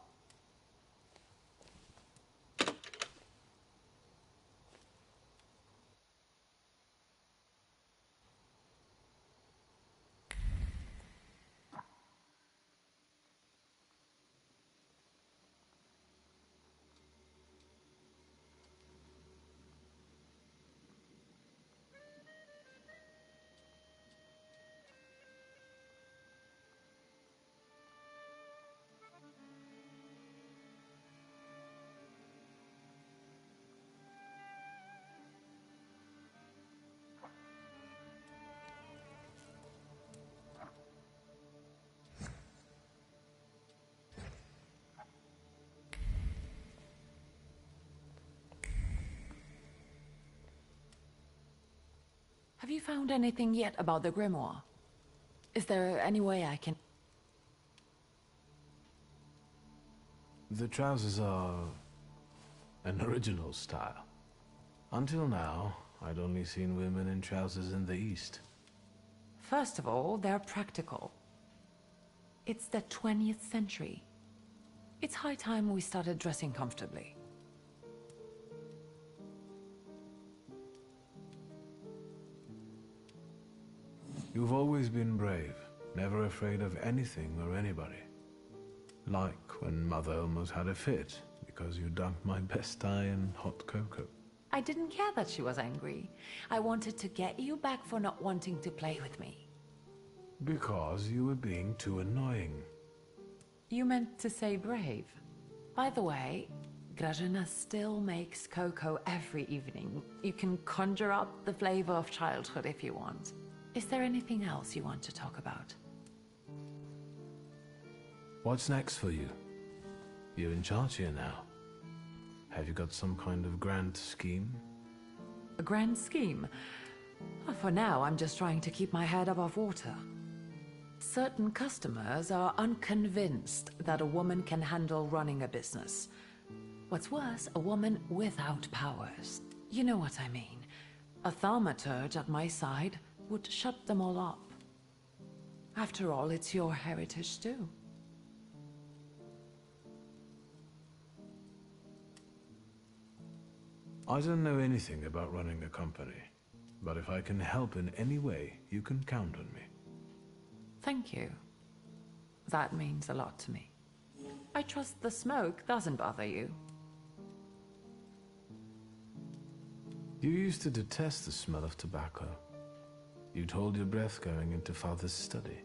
[SPEAKER 14] Have you found anything yet about the grimoire? Is there any way I can...
[SPEAKER 1] The trousers are an original style. Until now, I'd only seen women in trousers in the East.
[SPEAKER 14] First of all, they're practical. It's the 20th century. It's high time we started dressing comfortably.
[SPEAKER 1] You've always been brave, never afraid of anything or anybody. Like when Mother almost had a fit because you dunked my best tie in hot cocoa.
[SPEAKER 14] I didn't care that she was angry. I wanted to get you back for not wanting to play with me.
[SPEAKER 1] Because you were being too annoying.
[SPEAKER 14] You meant to say brave. By the way, Grażyna still makes cocoa every evening. You can conjure up the flavor of childhood if you want. Is there anything else you want to talk about?
[SPEAKER 1] What's next for you? You're in charge here now. Have you got some kind of grand scheme?
[SPEAKER 14] A grand scheme? For now, I'm just trying to keep my head above water. Certain customers are unconvinced that a woman can handle running a business. What's worse, a woman without powers. You know what I mean. A thaumaturge at my side would shut them all up. After all, it's your heritage too.
[SPEAKER 1] I don't know anything about running a company, but if I can help in any way, you can count on me.
[SPEAKER 14] Thank you. That means a lot to me. I trust the smoke doesn't bother you.
[SPEAKER 1] You used to detest the smell of tobacco. You'd hold your breath going into Father's study.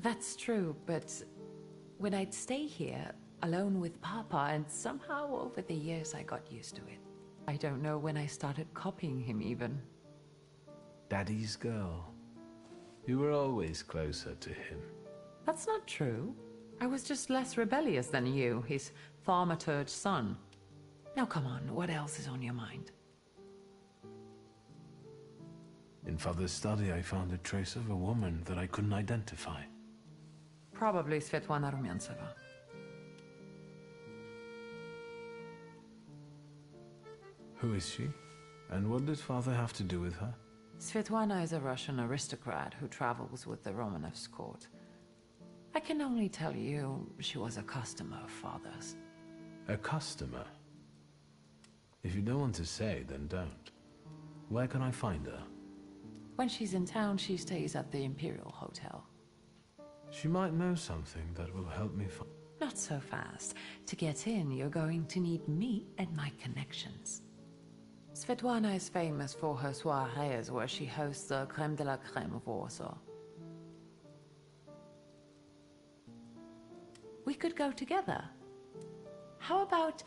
[SPEAKER 14] That's true, but when I'd stay here, alone with Papa, and somehow over the years I got used to it. I don't know when I started copying him even.
[SPEAKER 1] Daddy's girl. You were always closer to him.
[SPEAKER 14] That's not true. I was just less rebellious than you, his Thaumaturge son. Now come on, what else is on your mind?
[SPEAKER 1] In Father's study, I found a trace of a woman that I couldn't identify.
[SPEAKER 14] Probably Svetlana Rumiantseva.
[SPEAKER 1] Who is she? And what did Father have to do with her?
[SPEAKER 14] Svetlana is a Russian aristocrat who travels with the Romanovs' court. I can only tell you she was a customer of Father's.
[SPEAKER 1] A customer? If you don't want to say, then don't. Where can I find her?
[SPEAKER 14] When she's in town, she stays at the Imperial Hotel.
[SPEAKER 1] She might know something that will help me find...
[SPEAKER 14] Not so fast. To get in, you're going to need me and my connections. Svetlana is famous for her soirees where she hosts the crème de la crème of Warsaw. We could go together. How about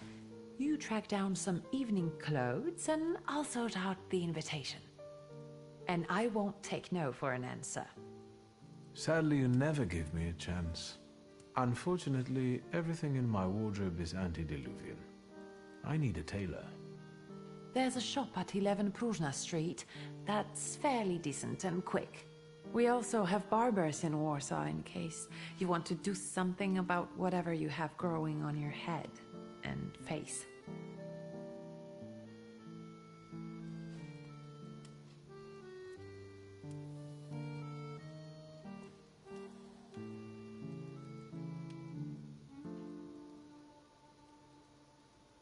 [SPEAKER 14] you track down some evening clothes and I'll sort out the invitation. And I won't take no for an answer.
[SPEAKER 1] Sadly, you never give me a chance. Unfortunately, everything in my wardrobe is antediluvian. I need a tailor.
[SPEAKER 14] There's a shop at 11 Pruzhna Street that's fairly decent and quick. We also have barbers in Warsaw in case you want to do something about whatever you have growing on your head and face.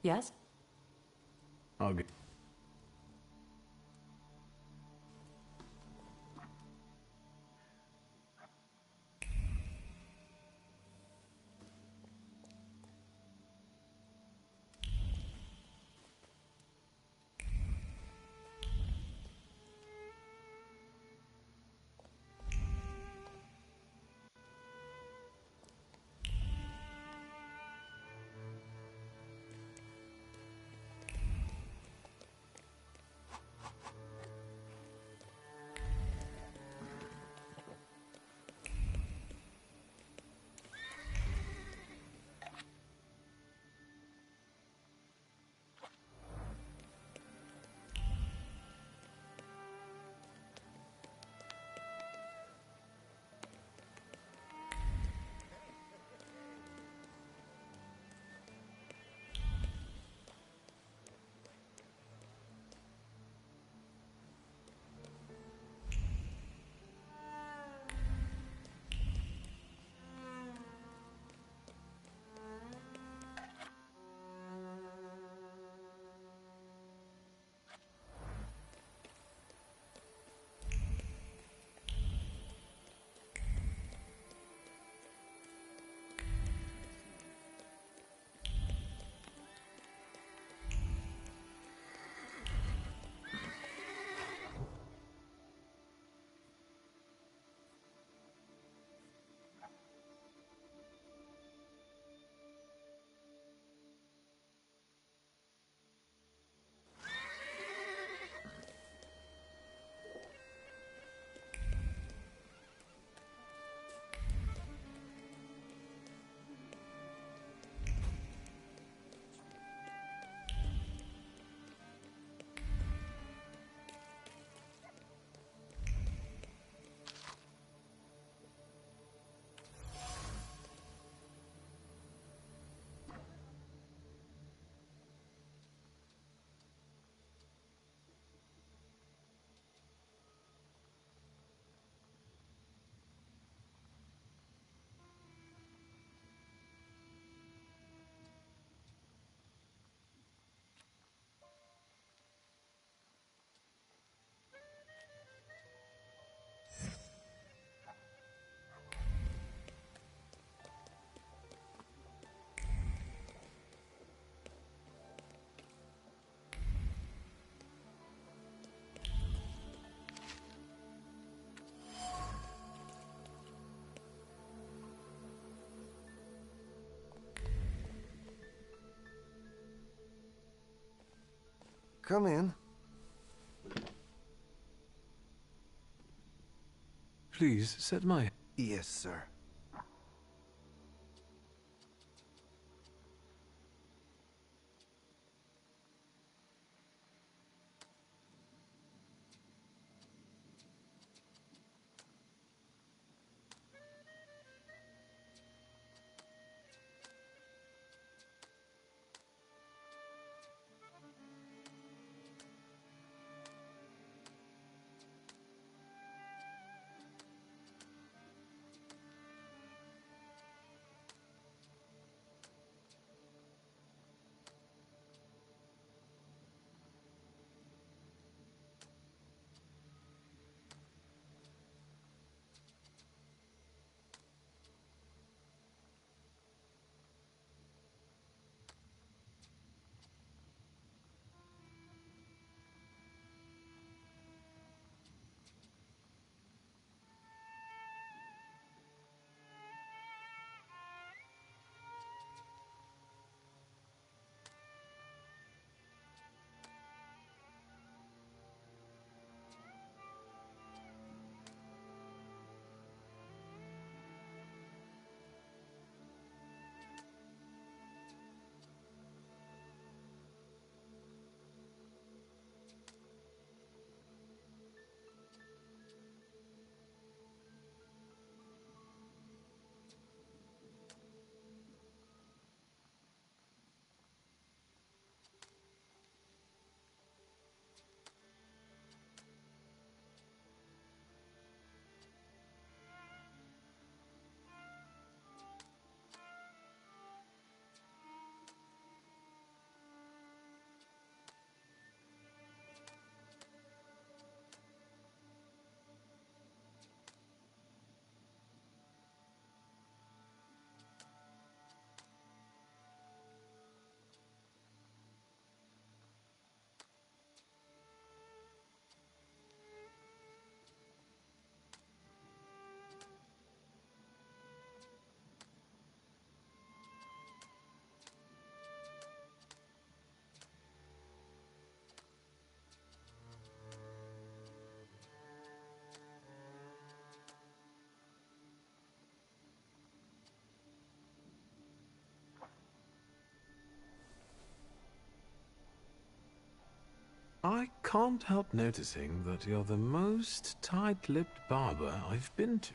[SPEAKER 14] Yes?
[SPEAKER 1] I'll get...
[SPEAKER 20] Come in.
[SPEAKER 1] Please, set my...
[SPEAKER 20] Yes, sir.
[SPEAKER 1] I can't help noticing that you're the most tight-lipped barber I've been to.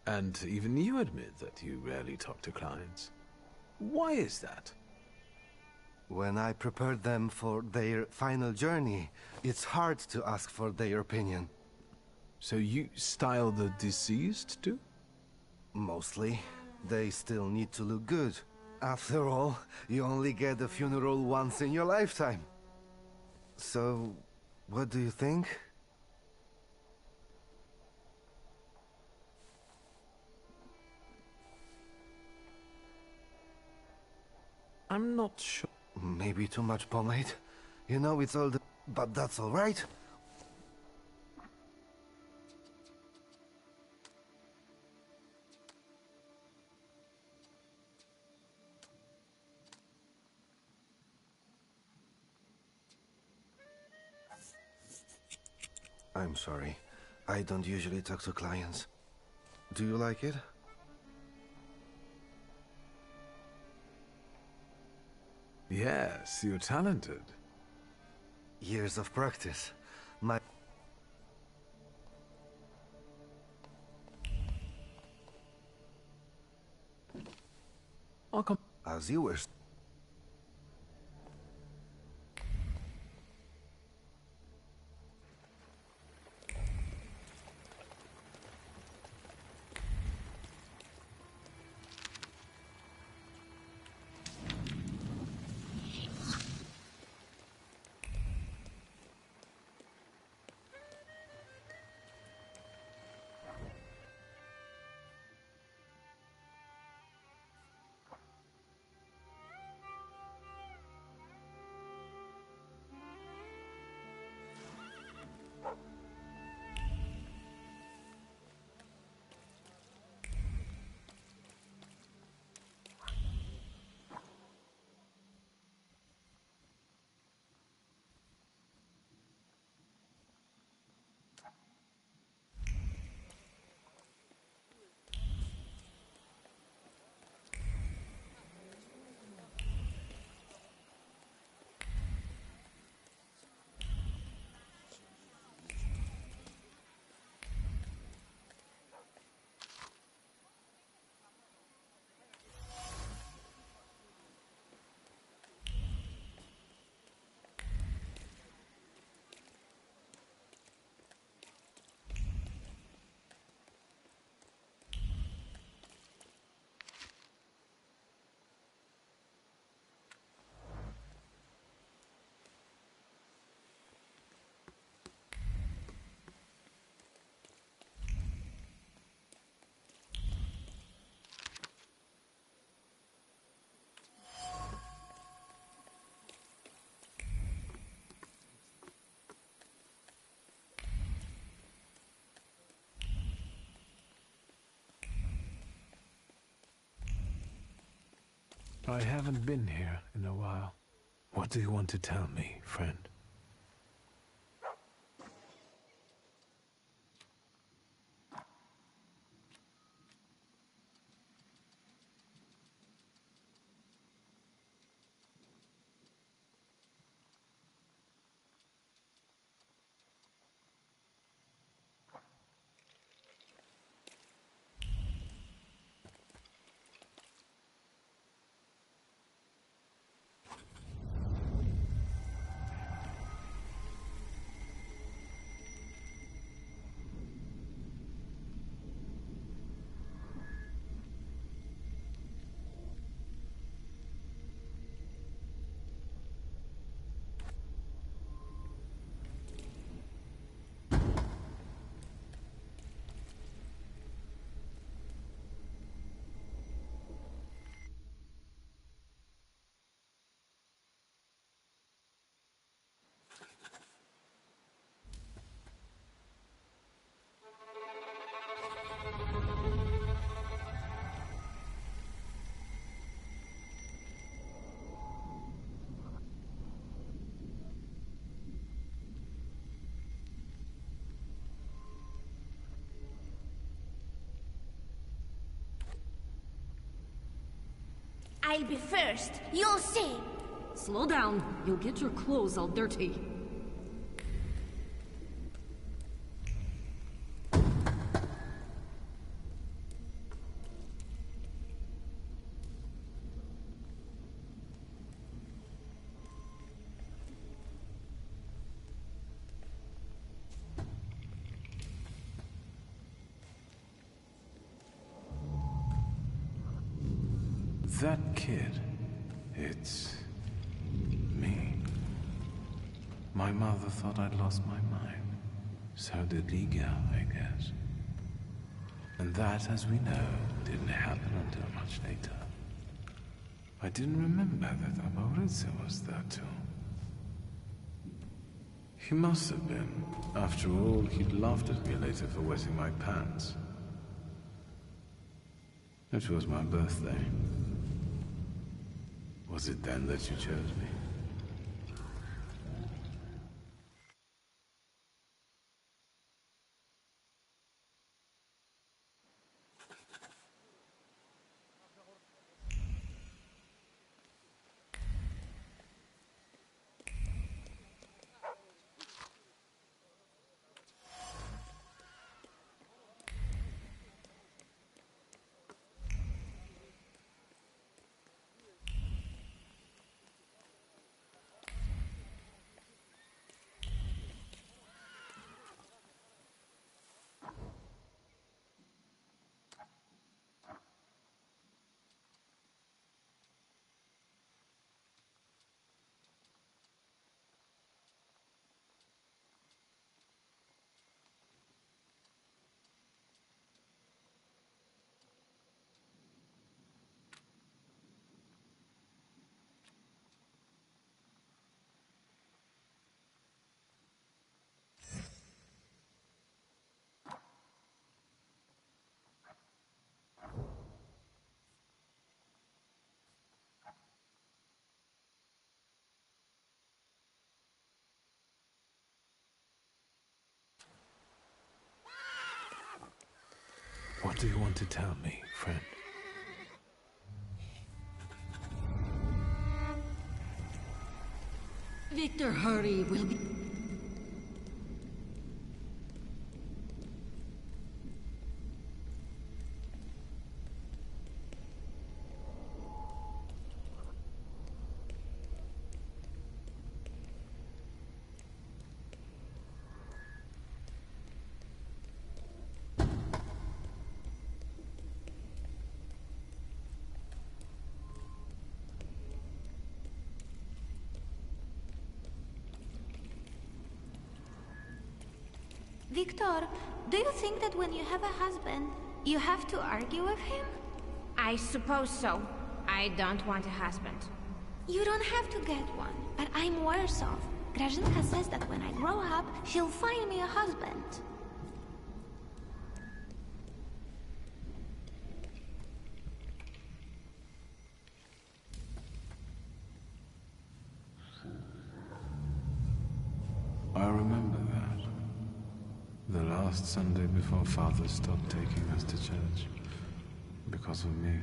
[SPEAKER 1] And even you admit that you rarely talk to clients. Why is that?
[SPEAKER 20] When I prepared them for their final journey, it's hard to ask for their opinion.
[SPEAKER 1] So you style the deceased too?
[SPEAKER 20] Mostly. They still need to look good. After all, you only get a funeral once in your lifetime. So, what do you think?
[SPEAKER 1] I'm not sure.
[SPEAKER 20] Maybe too much pomade. You know, it's all the... But that's all right. I'm sorry. I don't usually talk to clients. Do you like it?
[SPEAKER 1] Yes, you're talented.
[SPEAKER 20] Years of practice. My...
[SPEAKER 1] I'll come.
[SPEAKER 20] As you wish.
[SPEAKER 1] I haven't been here in a while. What do you want to tell me, friend?
[SPEAKER 21] I'll be first. You'll see.
[SPEAKER 22] Slow down. You'll get your clothes all dirty.
[SPEAKER 1] That kid, it's me. My mother thought I'd lost my mind. So did Liga, I guess. And that, as we know, didn't happen until much later. I didn't remember that Thaumaturge was there too. He must have been. After all, he'd laughed at me later for wetting my pants. It was my birthday. Was it then that you chose me? What do you want to tell me, friend?
[SPEAKER 22] Victor, hurry. We'll be...
[SPEAKER 21] Victor, do you think that when you have a husband, you have to argue with him?
[SPEAKER 23] I suppose so. I don't want a husband.
[SPEAKER 21] You don't have to get one, but I'm worse off. Grażynka says that when I grow up, she'll find me a husband.
[SPEAKER 1] I remember that. The last Sunday before Father stopped taking us to church. Because of me.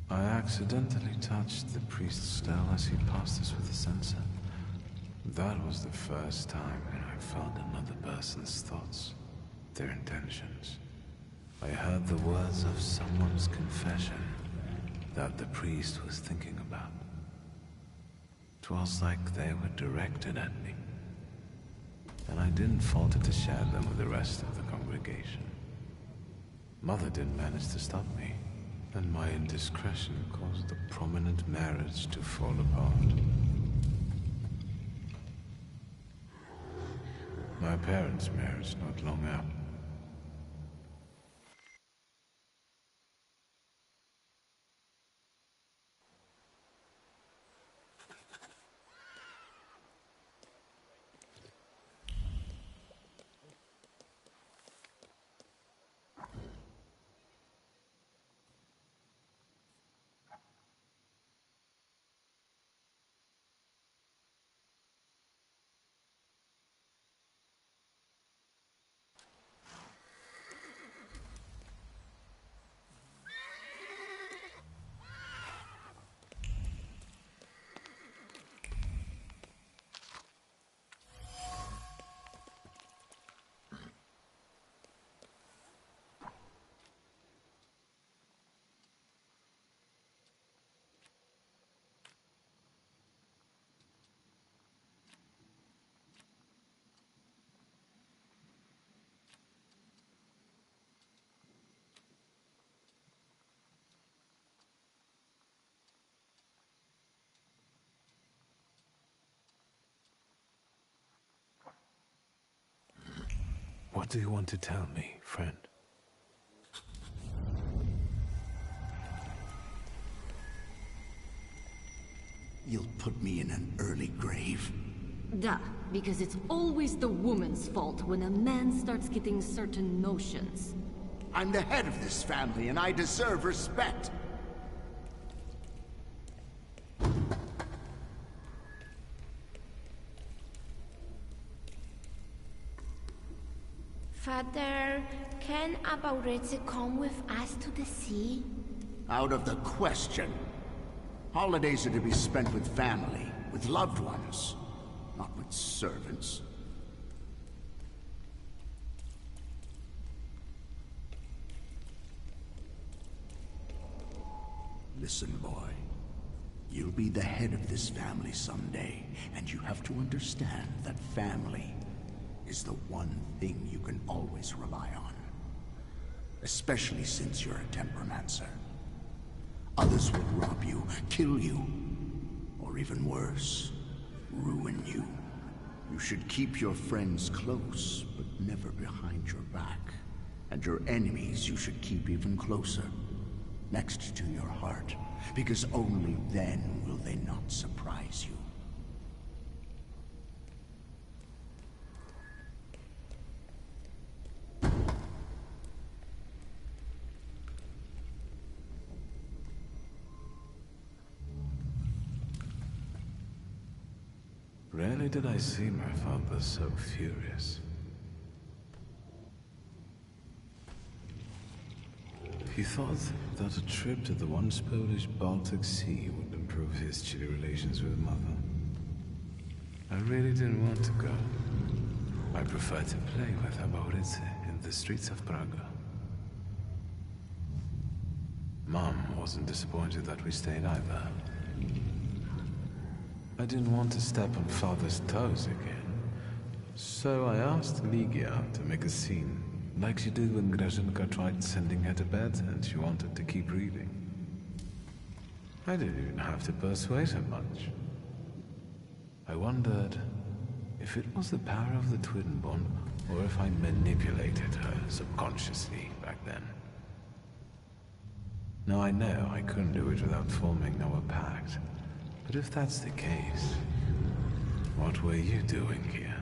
[SPEAKER 1] I accidentally touched the priest's stele as he passed us with the censer. That was the first time when I felt another person's thoughts, their intentions. I heard the words of someone's confession that the priest was thinking about. It was like they were directed at me. And I didn't falter to share them with the rest of the congregation. Mother didn't manage to stop me, and my indiscretion caused the prominent marriage to fall apart. My parents' marriage not long after. What do you want to tell me, friend?
[SPEAKER 4] You'll put me in an early grave.
[SPEAKER 22] Duh, because it's always the woman's fault when a man starts getting certain notions.
[SPEAKER 4] I'm the head of this family, and I deserve respect.
[SPEAKER 21] Father, can Abauretse come with us to the sea?
[SPEAKER 4] Out of the question. Holidays are to be spent with family, with loved ones, not with servants. Listen, boy. You'll be the head of this family someday, and you have to understand that family is the one thing you can always rely on. Especially since you're a temperamencer. Others will rob you, kill you, or even worse, ruin you. You should keep your friends close, but never behind your back. And your enemies you should keep even closer, next to your heart, because only then will they not surprise you.
[SPEAKER 1] Rarely did I see my father so furious. He thought that a trip to the once Polish Baltic Sea would improve his chilly relations with Mother. I really didn't want to go. I preferred to play with Abauretse in the streets of Praga. Mom wasn't disappointed that we stayed either. I didn't want to step on Father's toes again, so I asked Ligia to make a scene, like she did when Grażynka tried sending her to bed and she wanted to keep reading. I didn't even have to persuade her much. I wondered if it was the power of the twin bond, or if I manipulated her subconsciously back then. Now I know I couldn't do it without forming our pact. But if that's the case, what were you doing here?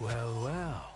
[SPEAKER 1] Well, well.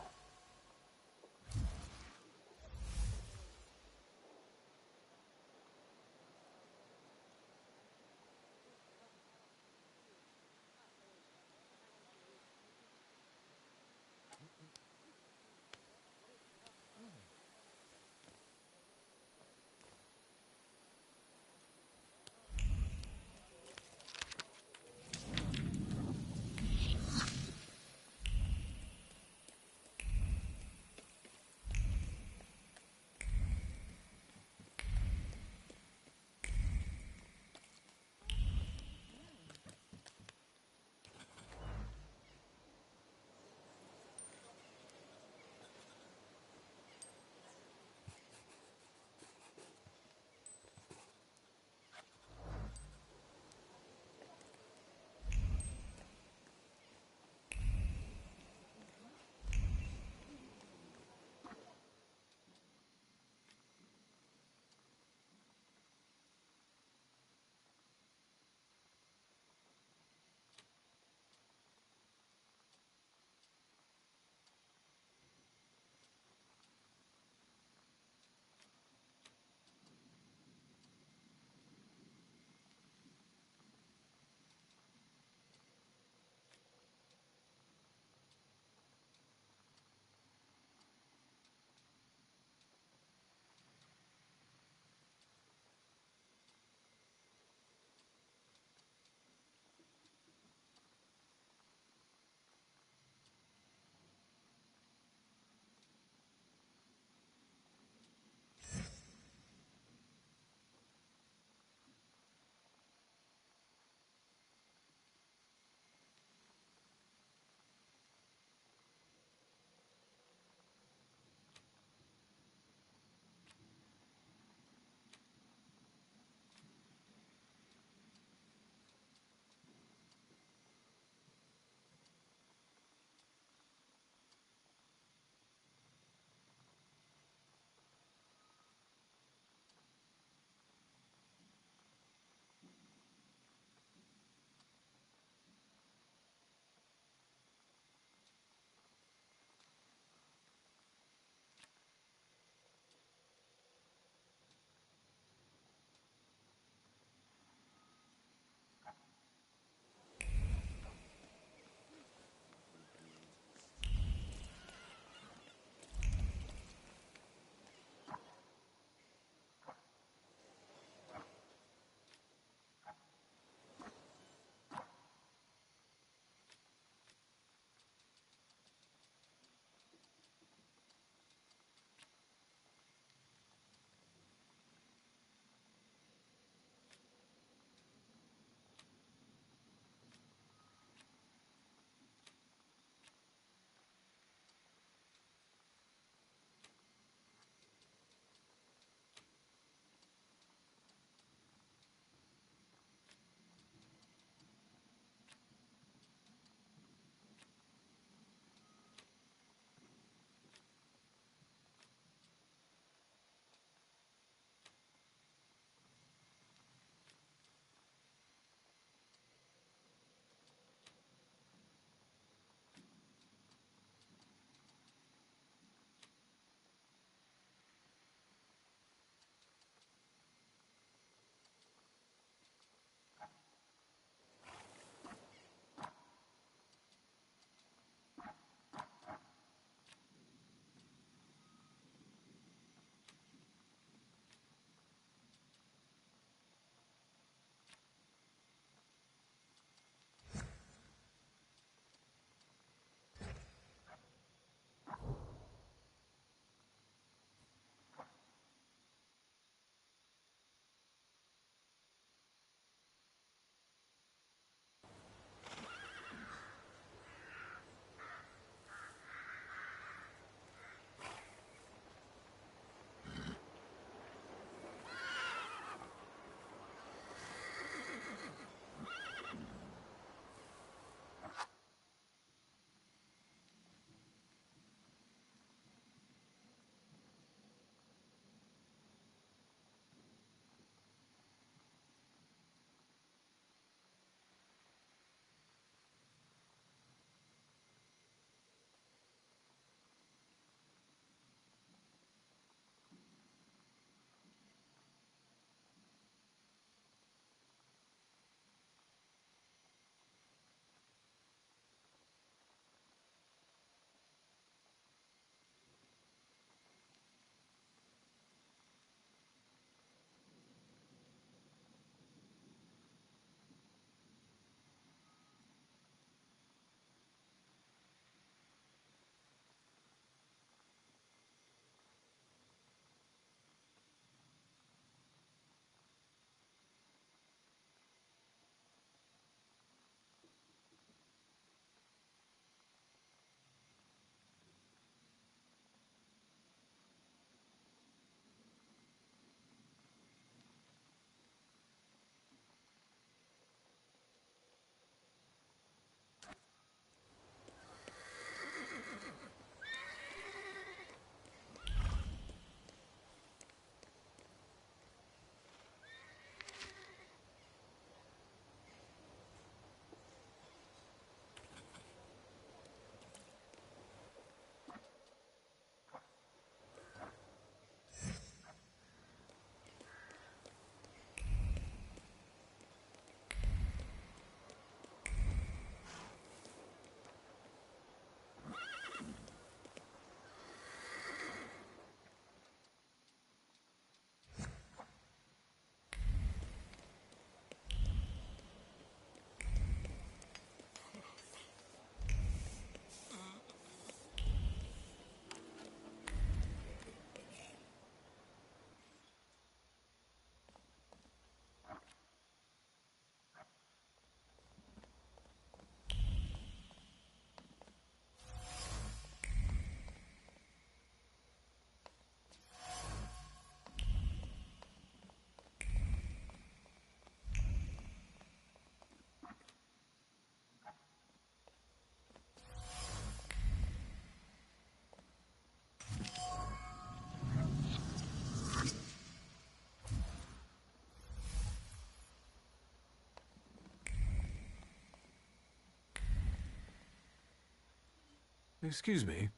[SPEAKER 1] Excuse me?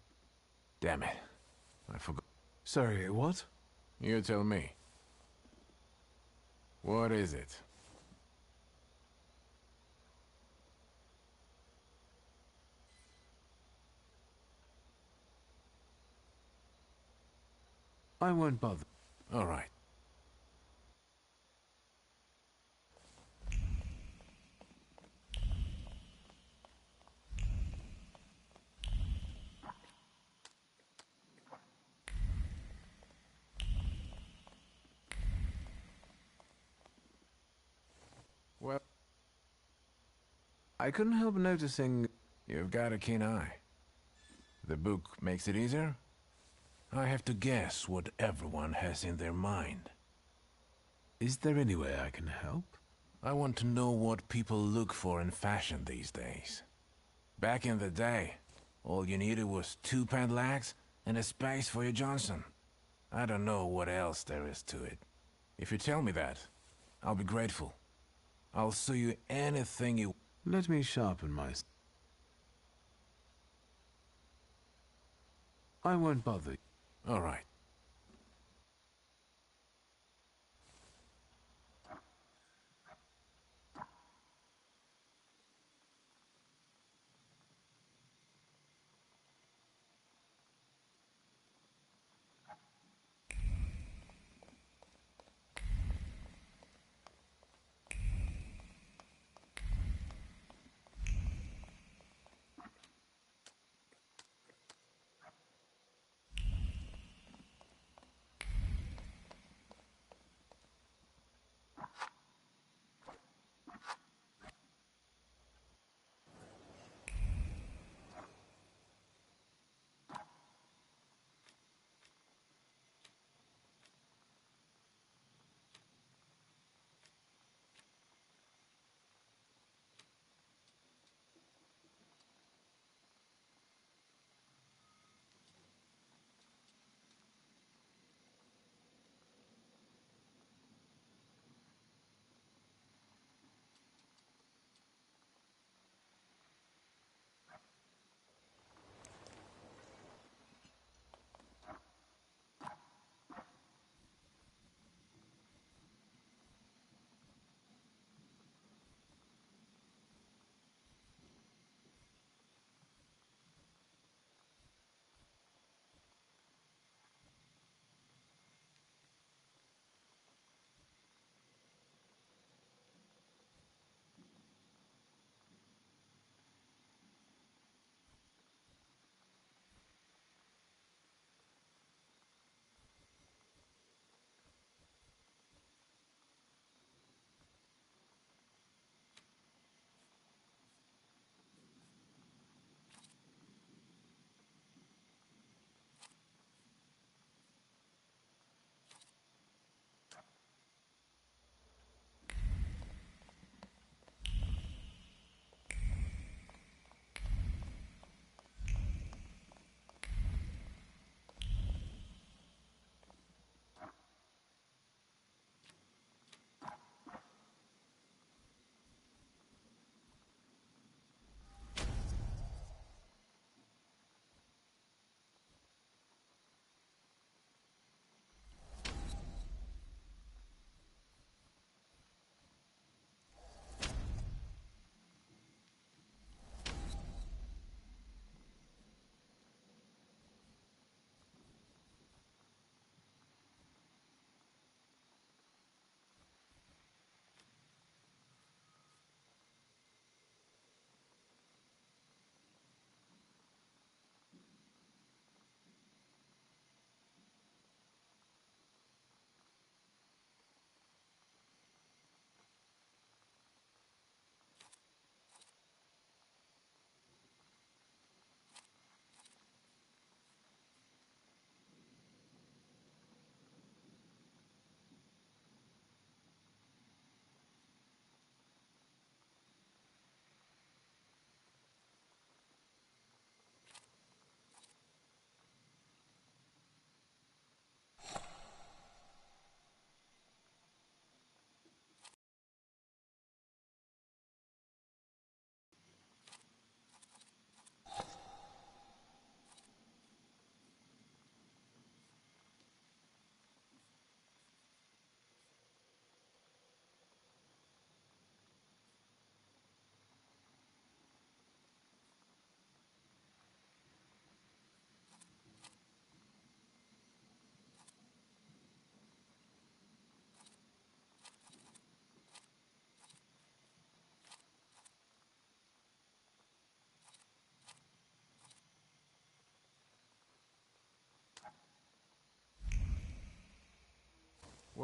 [SPEAKER 1] Damn it. I forgot. Sorry, what?
[SPEAKER 9] You tell me. What is it?
[SPEAKER 1] I won't bother.
[SPEAKER 9] All right.
[SPEAKER 1] Well, I couldn't help noticing...
[SPEAKER 9] You've got a keen eye. The book makes it easier?
[SPEAKER 1] I have to guess what everyone has in their mind. Is there any way I can help?
[SPEAKER 9] I want to know what people look for in fashion these days. Back in the day, all you needed was 2 padlocks and a space for your Johnson. I don't know what else there is to it. If you tell me that, I'll be grateful. I'll sew you anything you...
[SPEAKER 1] Let me sharpen my... I won't bother you.
[SPEAKER 9] All right.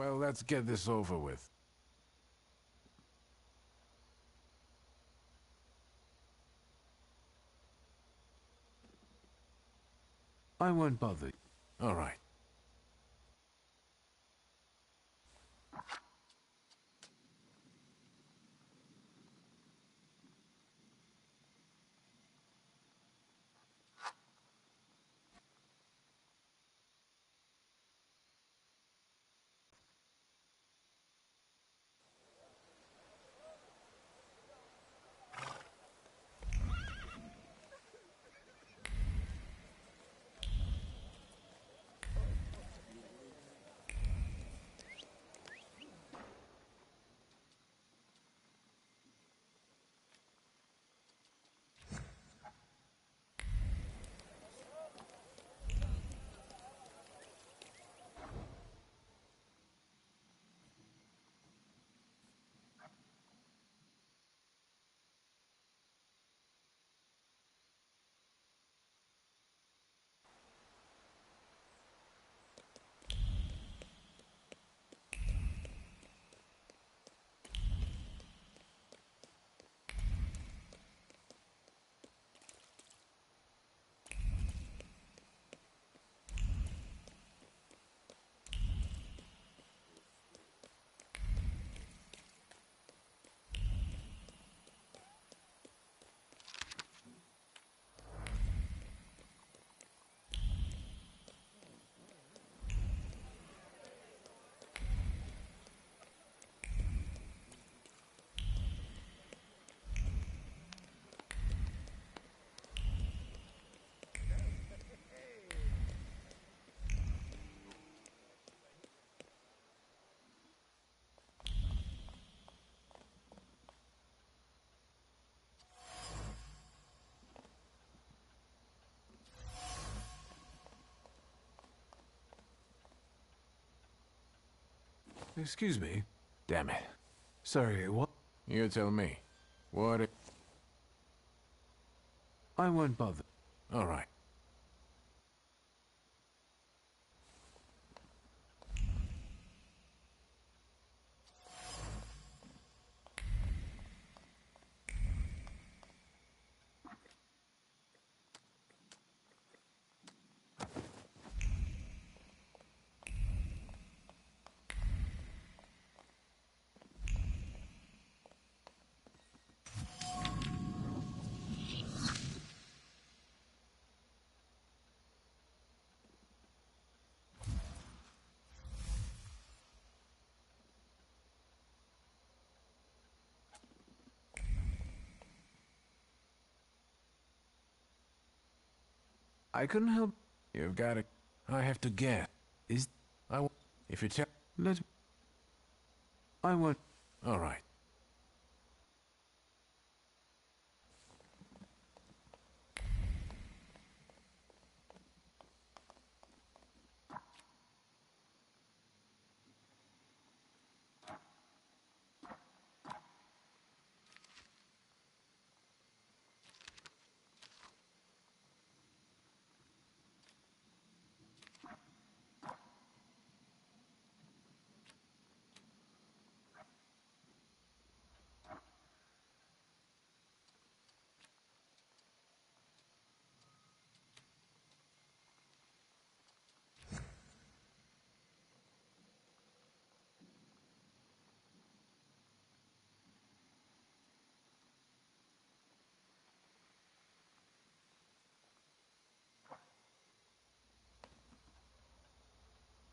[SPEAKER 9] Well, let's get this over with.
[SPEAKER 1] I won't bother.
[SPEAKER 9] All right.
[SPEAKER 1] Excuse me.
[SPEAKER 9] Damn it.
[SPEAKER 1] Sorry, what?
[SPEAKER 9] You tell me. What?
[SPEAKER 1] I won't bother.
[SPEAKER 9] All right.
[SPEAKER 1] I couldn't help.
[SPEAKER 9] You've got to... I have to get.
[SPEAKER 1] Is...
[SPEAKER 9] If you tell...
[SPEAKER 1] Let... I won't...
[SPEAKER 9] All right.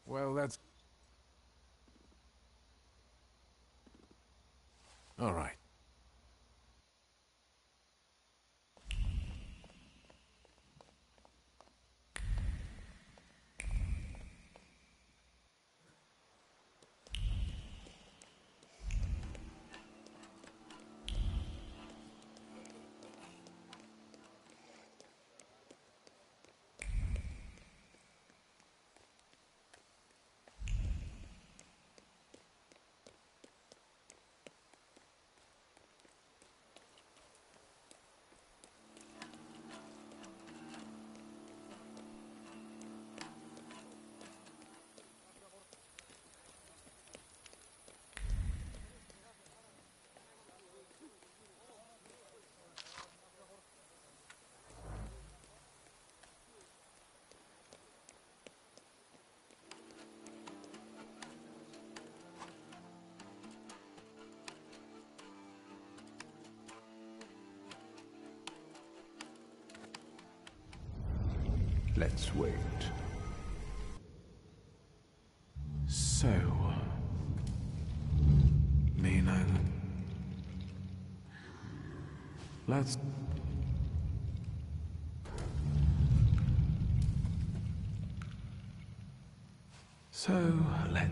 [SPEAKER 9] Well, that's... All right.
[SPEAKER 4] Let's wait.
[SPEAKER 1] So... meaning... let's... So, let...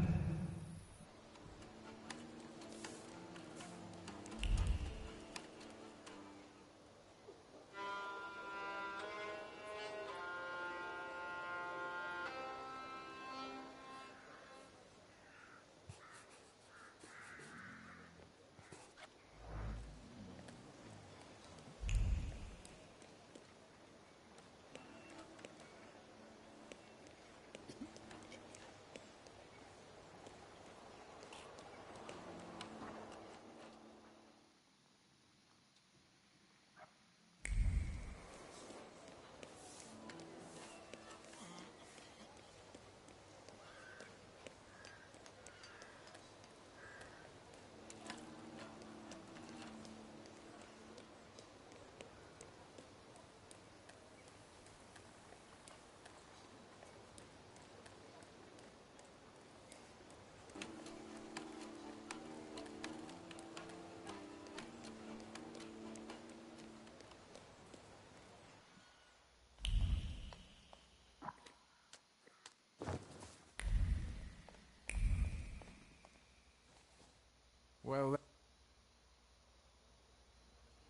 [SPEAKER 1] Well...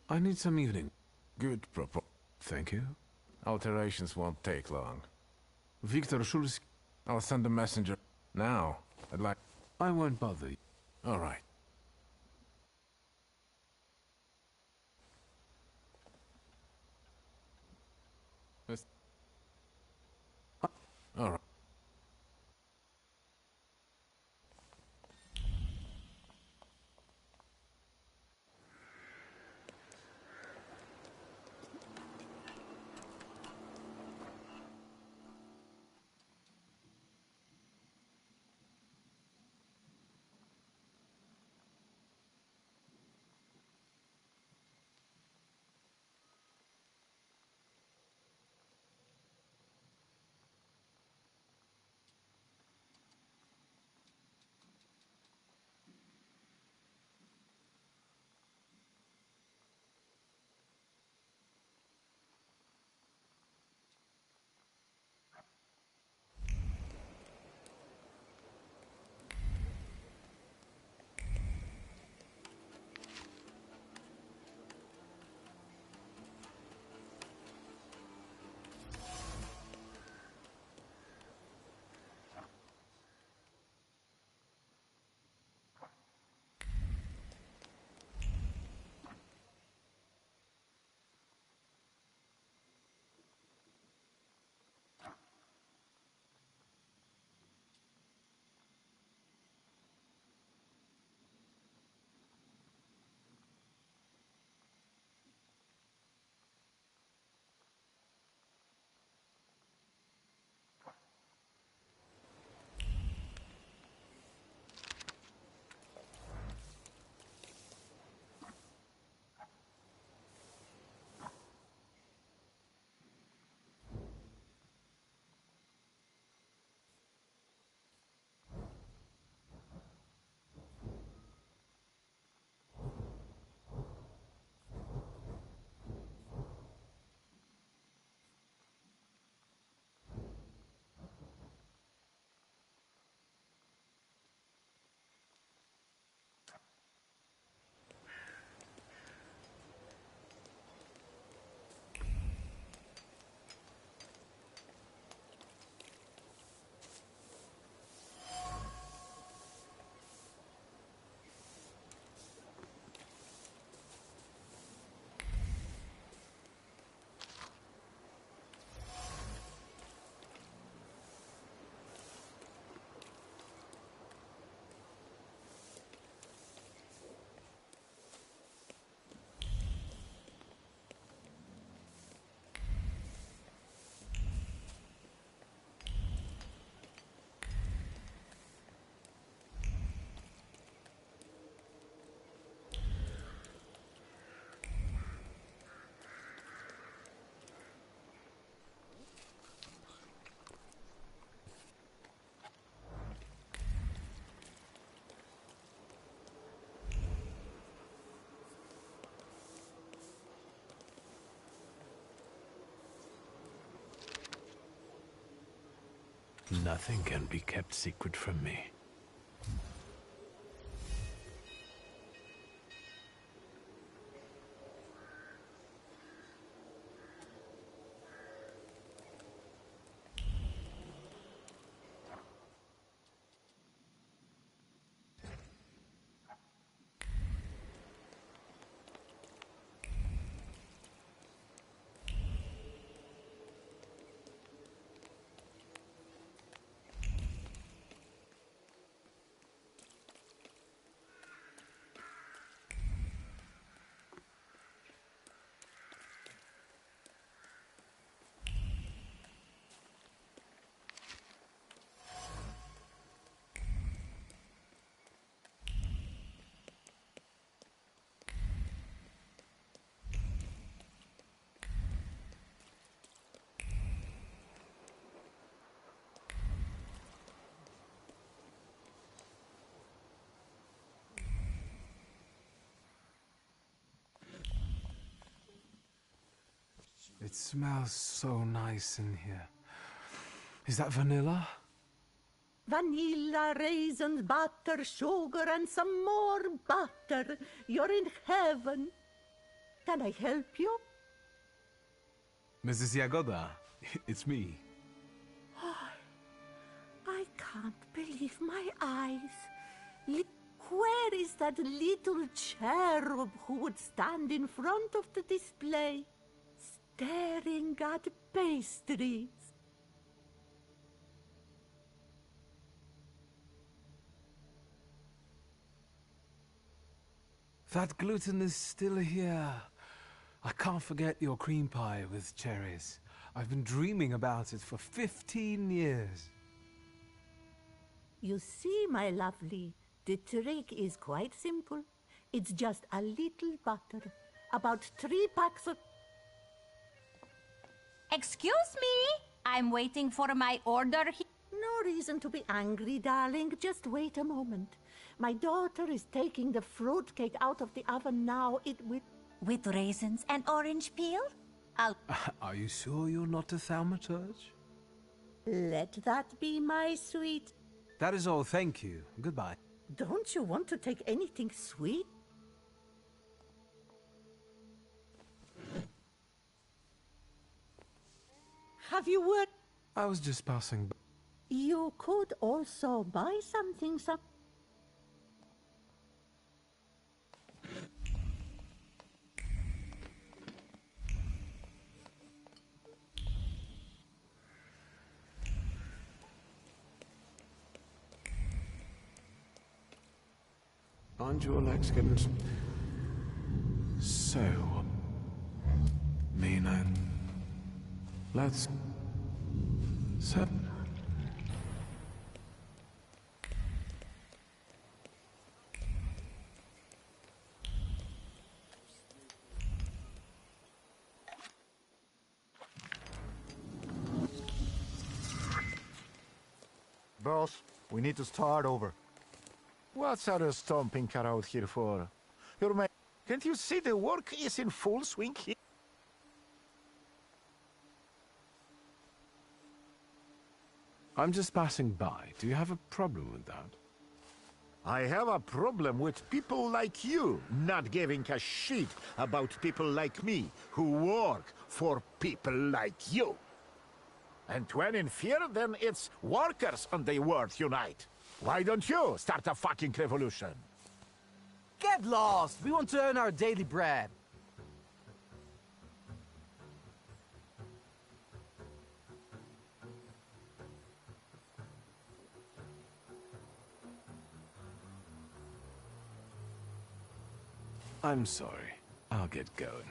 [SPEAKER 1] I need some evening.
[SPEAKER 9] Good
[SPEAKER 1] Thank you.
[SPEAKER 9] Alterations won't take long.
[SPEAKER 1] Victor Schulz...
[SPEAKER 9] I'll send a messenger. Now, I'd like...
[SPEAKER 1] I won't bother you.
[SPEAKER 9] All right. All right.
[SPEAKER 1] Nothing can be kept secret from me.
[SPEAKER 2] It smells so nice in here. Is that vanilla?
[SPEAKER 6] Vanilla, raisins, butter, sugar, and some more butter. You're in heaven. Can I help you?
[SPEAKER 2] Mrs. Yagoda, it's me.
[SPEAKER 6] I can't believe my eyes. Where is that little cherub who would stand in front of the display, staring at pastries?
[SPEAKER 2] That gluten is still here. I can't forget your cream pie with cherries. I've been dreaming about it for 15 years.
[SPEAKER 6] You see, my lovely, the trick is quite simple. It's just a little butter, about 3 packs of...
[SPEAKER 7] Excuse me? I'm waiting for my order.
[SPEAKER 6] No reason to be angry, darling. Just wait a moment. My daughter is taking the fruitcake out of the oven now. It will...
[SPEAKER 7] With raisins and orange peel?
[SPEAKER 2] Are you sure you're not a Thaumaturge?
[SPEAKER 6] Let that be my sweet.
[SPEAKER 2] That is all, thank you. Goodbye.
[SPEAKER 6] Don't you want to take anything sweet? Have you what?
[SPEAKER 2] I was just passing by.
[SPEAKER 6] You could also buy something,
[SPEAKER 1] Aren't your legs getting so mean? And let's set.
[SPEAKER 18] Boss, we need to start over. What's our stomping car out here for? Your man, can't you see the work is in full swing here?
[SPEAKER 1] I'm just passing by. Do you have a problem with that?
[SPEAKER 18] I have a problem with people like you not giving a shit about people like me who work for people like you. And when in fear, then it's workers and the world unite. Why don't you start a fucking revolution?
[SPEAKER 8] Get lost! We want to earn our daily bread.
[SPEAKER 1] I'm sorry. I'll get going.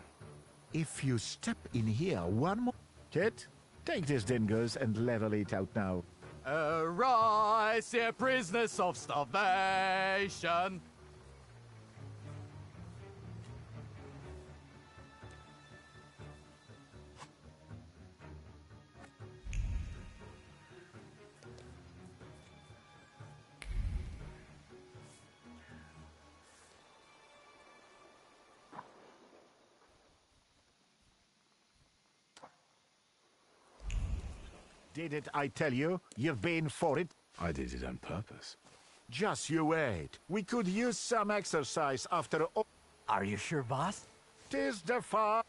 [SPEAKER 18] If you step in here one more... Kid, take these dingoes and level it out now.
[SPEAKER 8] Arise, ye prisoners of starvation!
[SPEAKER 18] Didn't I tell you? You've been for it.
[SPEAKER 1] I did it on purpose.
[SPEAKER 18] Just you wait. We could use some exercise after all.
[SPEAKER 8] Are you sure, boss?
[SPEAKER 18] Tis the fun.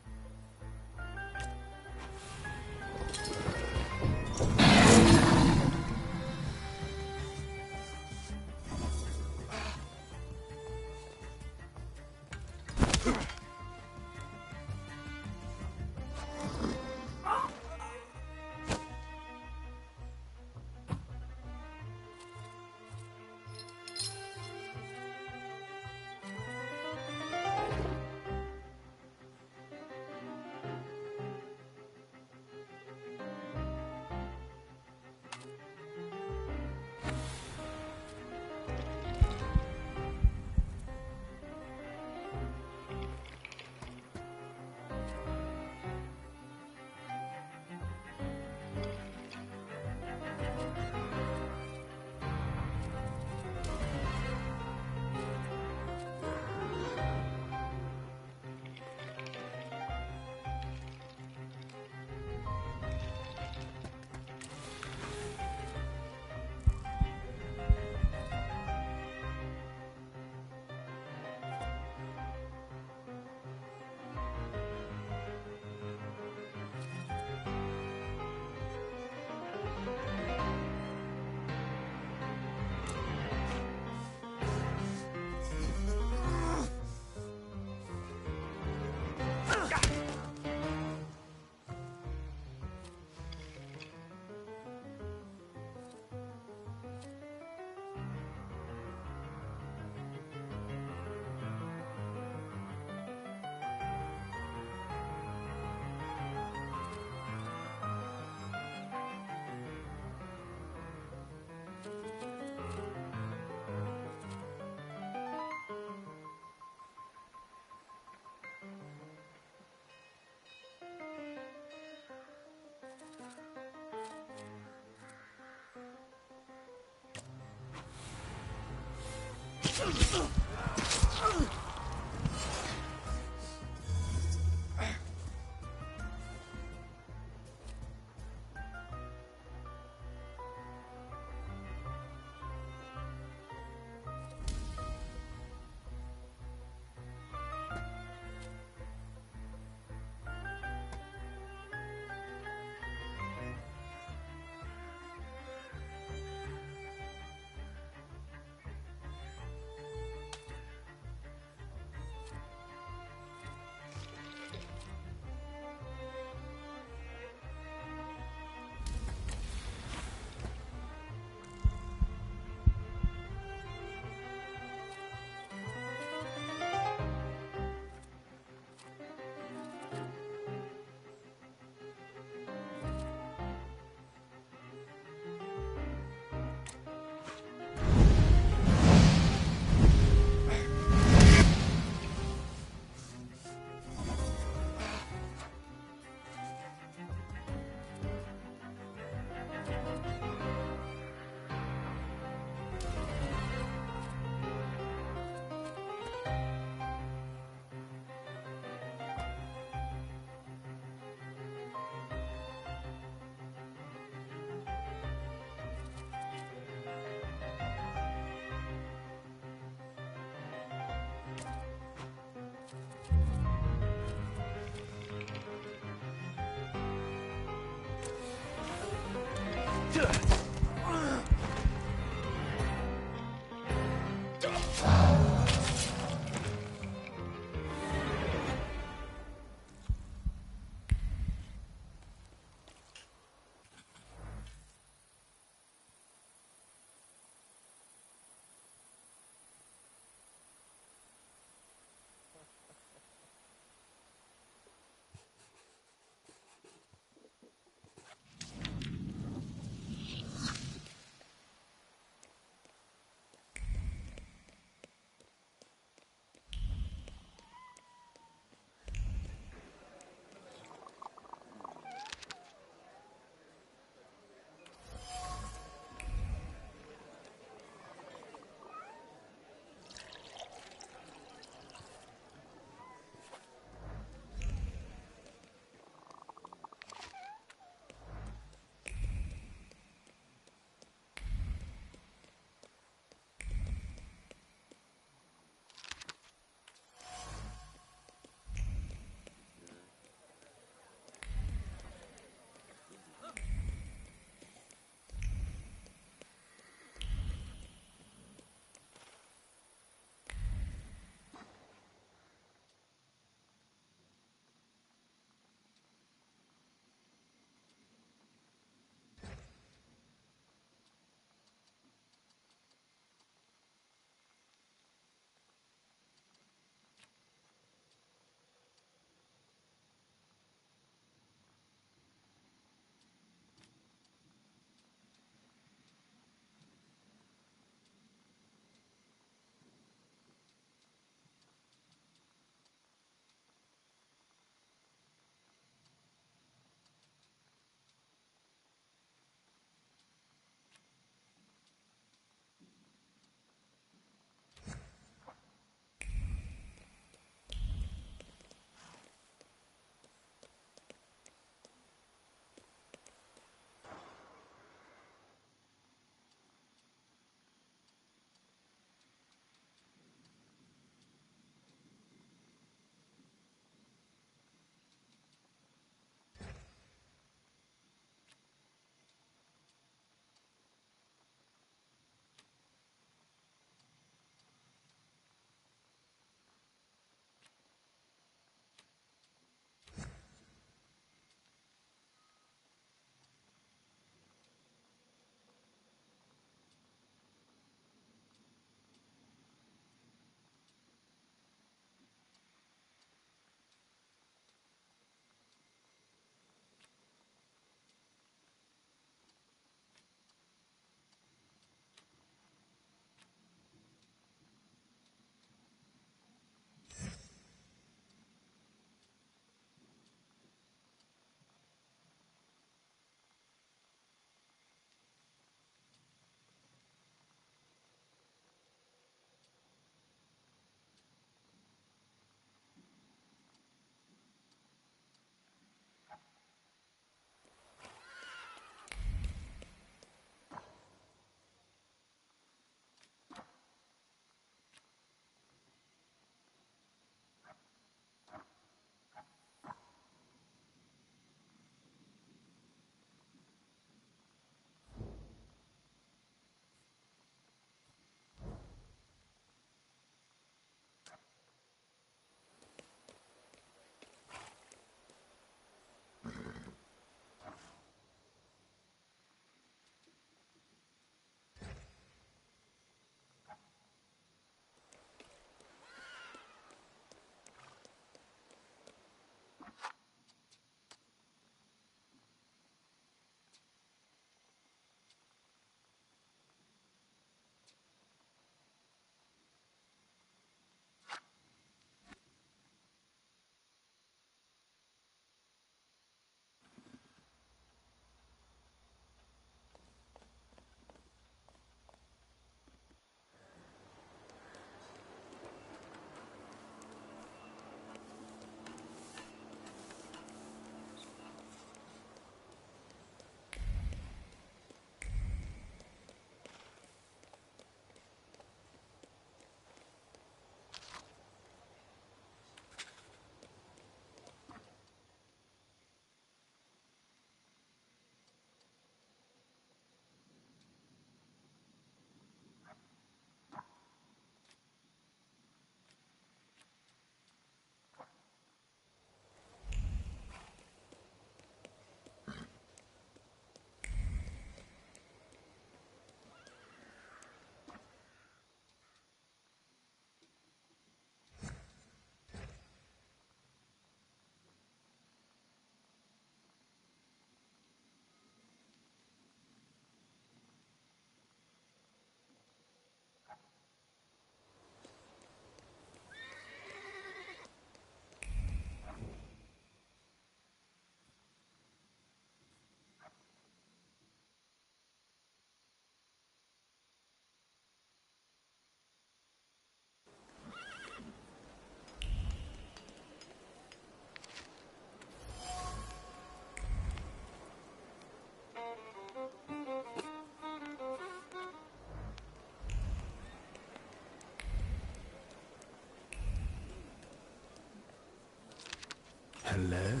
[SPEAKER 1] Hello,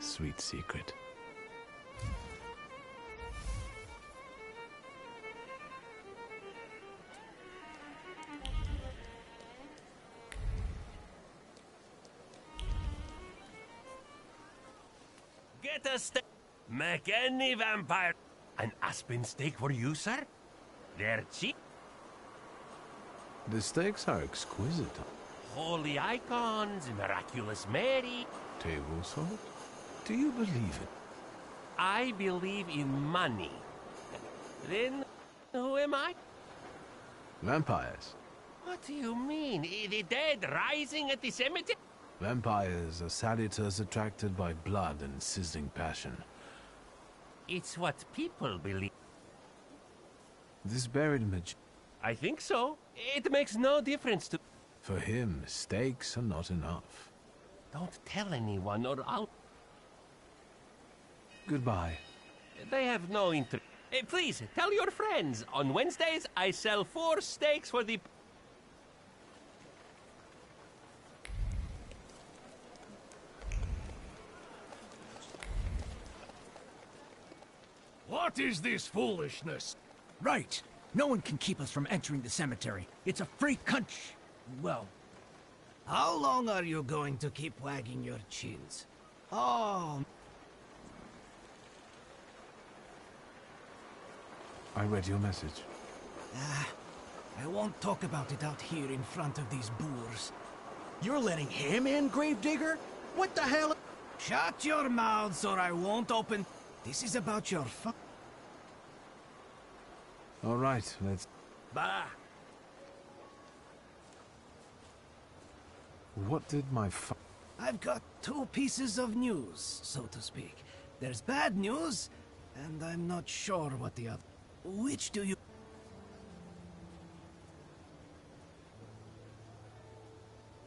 [SPEAKER 1] sweet secret.
[SPEAKER 3] Get a steak. Make any vampire. An aspen steak for you, sir? They're cheap.
[SPEAKER 1] The steaks are exquisite.
[SPEAKER 3] Holy icons, miraculous Mary.
[SPEAKER 1] Table salt? Do you believe it?
[SPEAKER 3] I believe in money. Then, who am I?
[SPEAKER 1] Vampires.
[SPEAKER 3] What do you mean? The dead rising at the cemetery?
[SPEAKER 1] Vampires are salutors attracted by blood and sizzling passion.
[SPEAKER 3] It's what people believe.
[SPEAKER 1] This buried magician.
[SPEAKER 3] I think so. It makes no difference to...
[SPEAKER 1] For him, steaks are not enough.
[SPEAKER 3] Don't tell anyone or I'll...
[SPEAKER 1] Goodbye.
[SPEAKER 3] They have no interest. Please, tell your friends. On Wednesdays, I sell 4 steaks for the...
[SPEAKER 5] What is this foolishness? Right. No one can keep us from entering the cemetery. It's a free country. Well, how long are you going to keep wagging your chins? Oh...
[SPEAKER 1] I read your message.
[SPEAKER 5] I won't talk about it out here in front of these boors. You're letting him in, Gravedigger? What the hell? Shut your mouths or I won't open... This is about your
[SPEAKER 1] All right, let's...
[SPEAKER 5] Bah!
[SPEAKER 1] What did my
[SPEAKER 5] I've got 2 pieces of news, so to speak. There's bad news, and I'm not sure what the other... Which do you...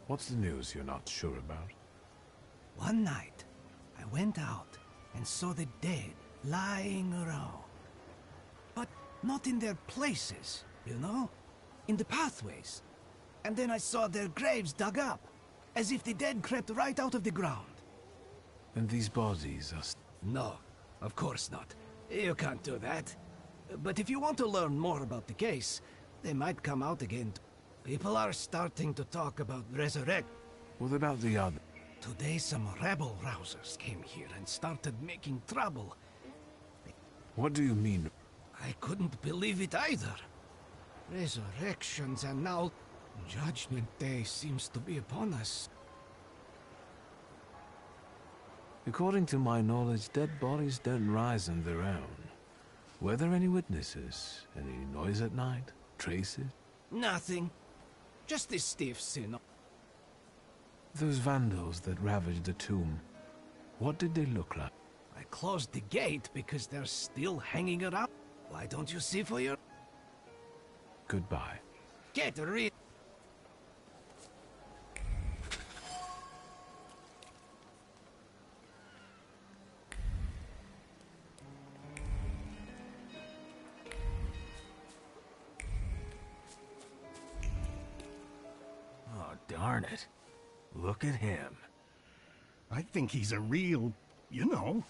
[SPEAKER 1] What's the news you're not sure about?
[SPEAKER 5] One night, I went out and saw the dead lying around. But not in their places, you know? In the pathways. And then I saw their graves dug up, as if the dead crept right out of the ground.
[SPEAKER 1] And these bodies are...
[SPEAKER 5] No, of course not. You can't do that. But if you want to learn more about the case, they might come out again. People are starting to talk about resurrect.
[SPEAKER 1] What about the other?
[SPEAKER 5] Today some rebel-rousers came here and started making trouble.
[SPEAKER 1] What do you mean?
[SPEAKER 5] I couldn't believe it either. Resurrections and now Judgment Day seems to be upon us.
[SPEAKER 1] According to my knowledge, dead bodies don't rise on their own. Were there any witnesses? Any noise at night? Traces?
[SPEAKER 5] Nothing. Just this stiff sin.
[SPEAKER 1] Those vandals that ravaged the tomb, what did they look like?
[SPEAKER 5] I closed the gate because they're still hanging around. Why don't you see for your...
[SPEAKER 1] Goodbye.
[SPEAKER 5] Get real.
[SPEAKER 10] Oh, darn it. Look at him.
[SPEAKER 5] I think he's a real, you know.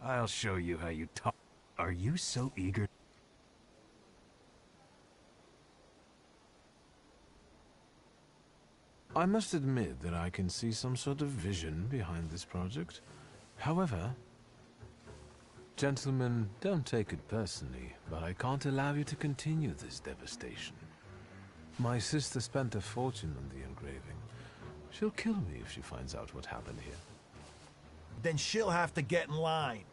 [SPEAKER 10] I'll show you how you talk. Are you so eager?
[SPEAKER 1] I must admit that I can see some sort of vision behind this project. However, gentlemen, don't take it personally, but I can't allow you to continue this devastation. My sister spent a fortune on the engraving. She'll kill me if she finds out what happened here.
[SPEAKER 5] Then she'll have to get in line.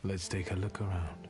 [SPEAKER 1] Let's take a look around.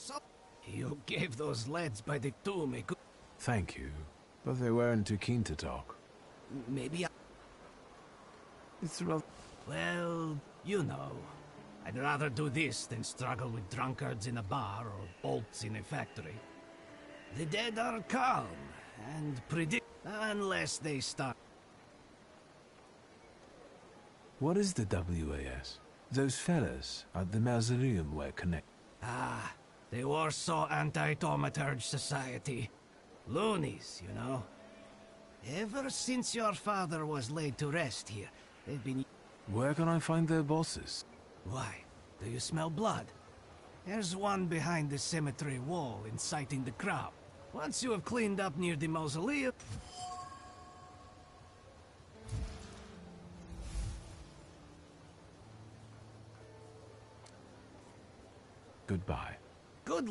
[SPEAKER 5] So, you gave those lads by the tomb a good...
[SPEAKER 1] Thank you, but they weren't too keen to talk.
[SPEAKER 5] Maybe I...
[SPEAKER 1] It's rather...
[SPEAKER 5] Well, you know. I'd rather do this than struggle with drunkards in a bar or bolts in a factory. The dead are calm and predict... unless they start...
[SPEAKER 1] What is the WAS? Those fellas at the mausoleum were connected.
[SPEAKER 5] Ah, the Warsaw Anti-Thaumaturge Society. Loonies, you know. Ever since your father was laid to rest here, they've been...
[SPEAKER 1] Where can I find their bosses?
[SPEAKER 5] Why? Do you smell blood? There's one behind the cemetery wall, inciting the crowd. Once you have cleaned up near the mausoleum...
[SPEAKER 1] Goodbye.
[SPEAKER 5] Good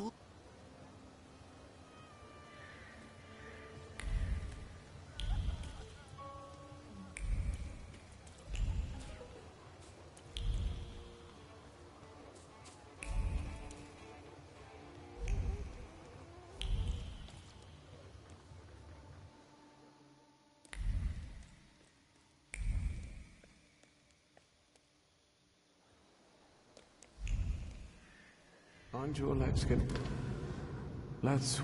[SPEAKER 1] Mind your legs get... Let's...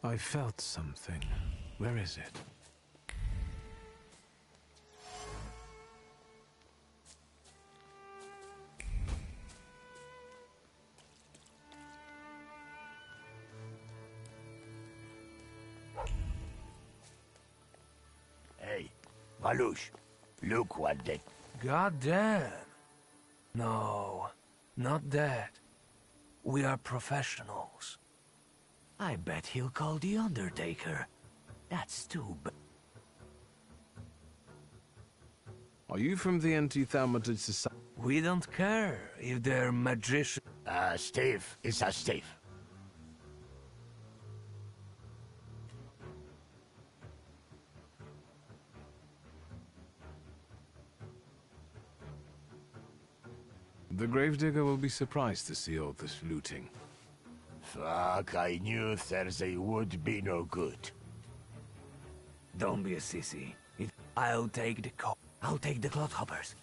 [SPEAKER 1] I felt something. Where is it?
[SPEAKER 3] Hey, Valush, look what they...
[SPEAKER 11] God damn. No, not that. We are professionals. I bet he'll call the Undertaker. That's too bad.
[SPEAKER 2] Are you from the Anti-Thaumaturge Society?
[SPEAKER 11] We don't care if they're magicians.
[SPEAKER 3] Steve. It's Steve.
[SPEAKER 1] The gravedigger will be surprised to see all this looting.
[SPEAKER 3] Fuck, I knew Thursday would be no good.
[SPEAKER 11] Don't be a sissy. I'll take the clodhoppers.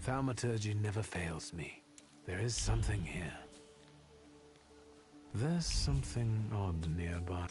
[SPEAKER 1] Thaumaturge never fails me. There is something here. There's something odd nearby.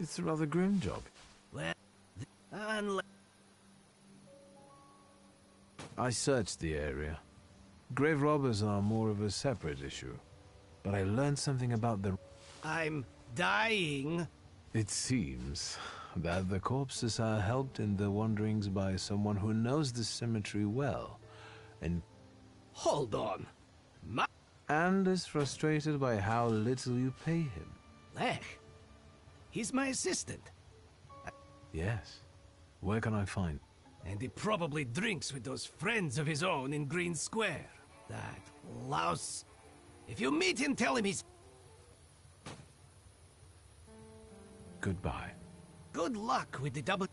[SPEAKER 1] It's a rather grim job.
[SPEAKER 11] Well, unless...
[SPEAKER 1] I searched the area. Grave robbers are more of a separate issue. But I learned something about the...
[SPEAKER 11] I'm dying.
[SPEAKER 1] It seems that the corpses are helped in their wanderings by someone who knows the cemetery well, and...
[SPEAKER 11] Hold on.
[SPEAKER 1] And is frustrated by how little you pay him.
[SPEAKER 11] Lech? He's my assistant.
[SPEAKER 1] Yes. Where can I find?
[SPEAKER 11] And he probably drinks with those friends of his own in Green Square. That louse. If you meet him, tell him he's...
[SPEAKER 1] Goodbye.
[SPEAKER 11] Good luck with the double...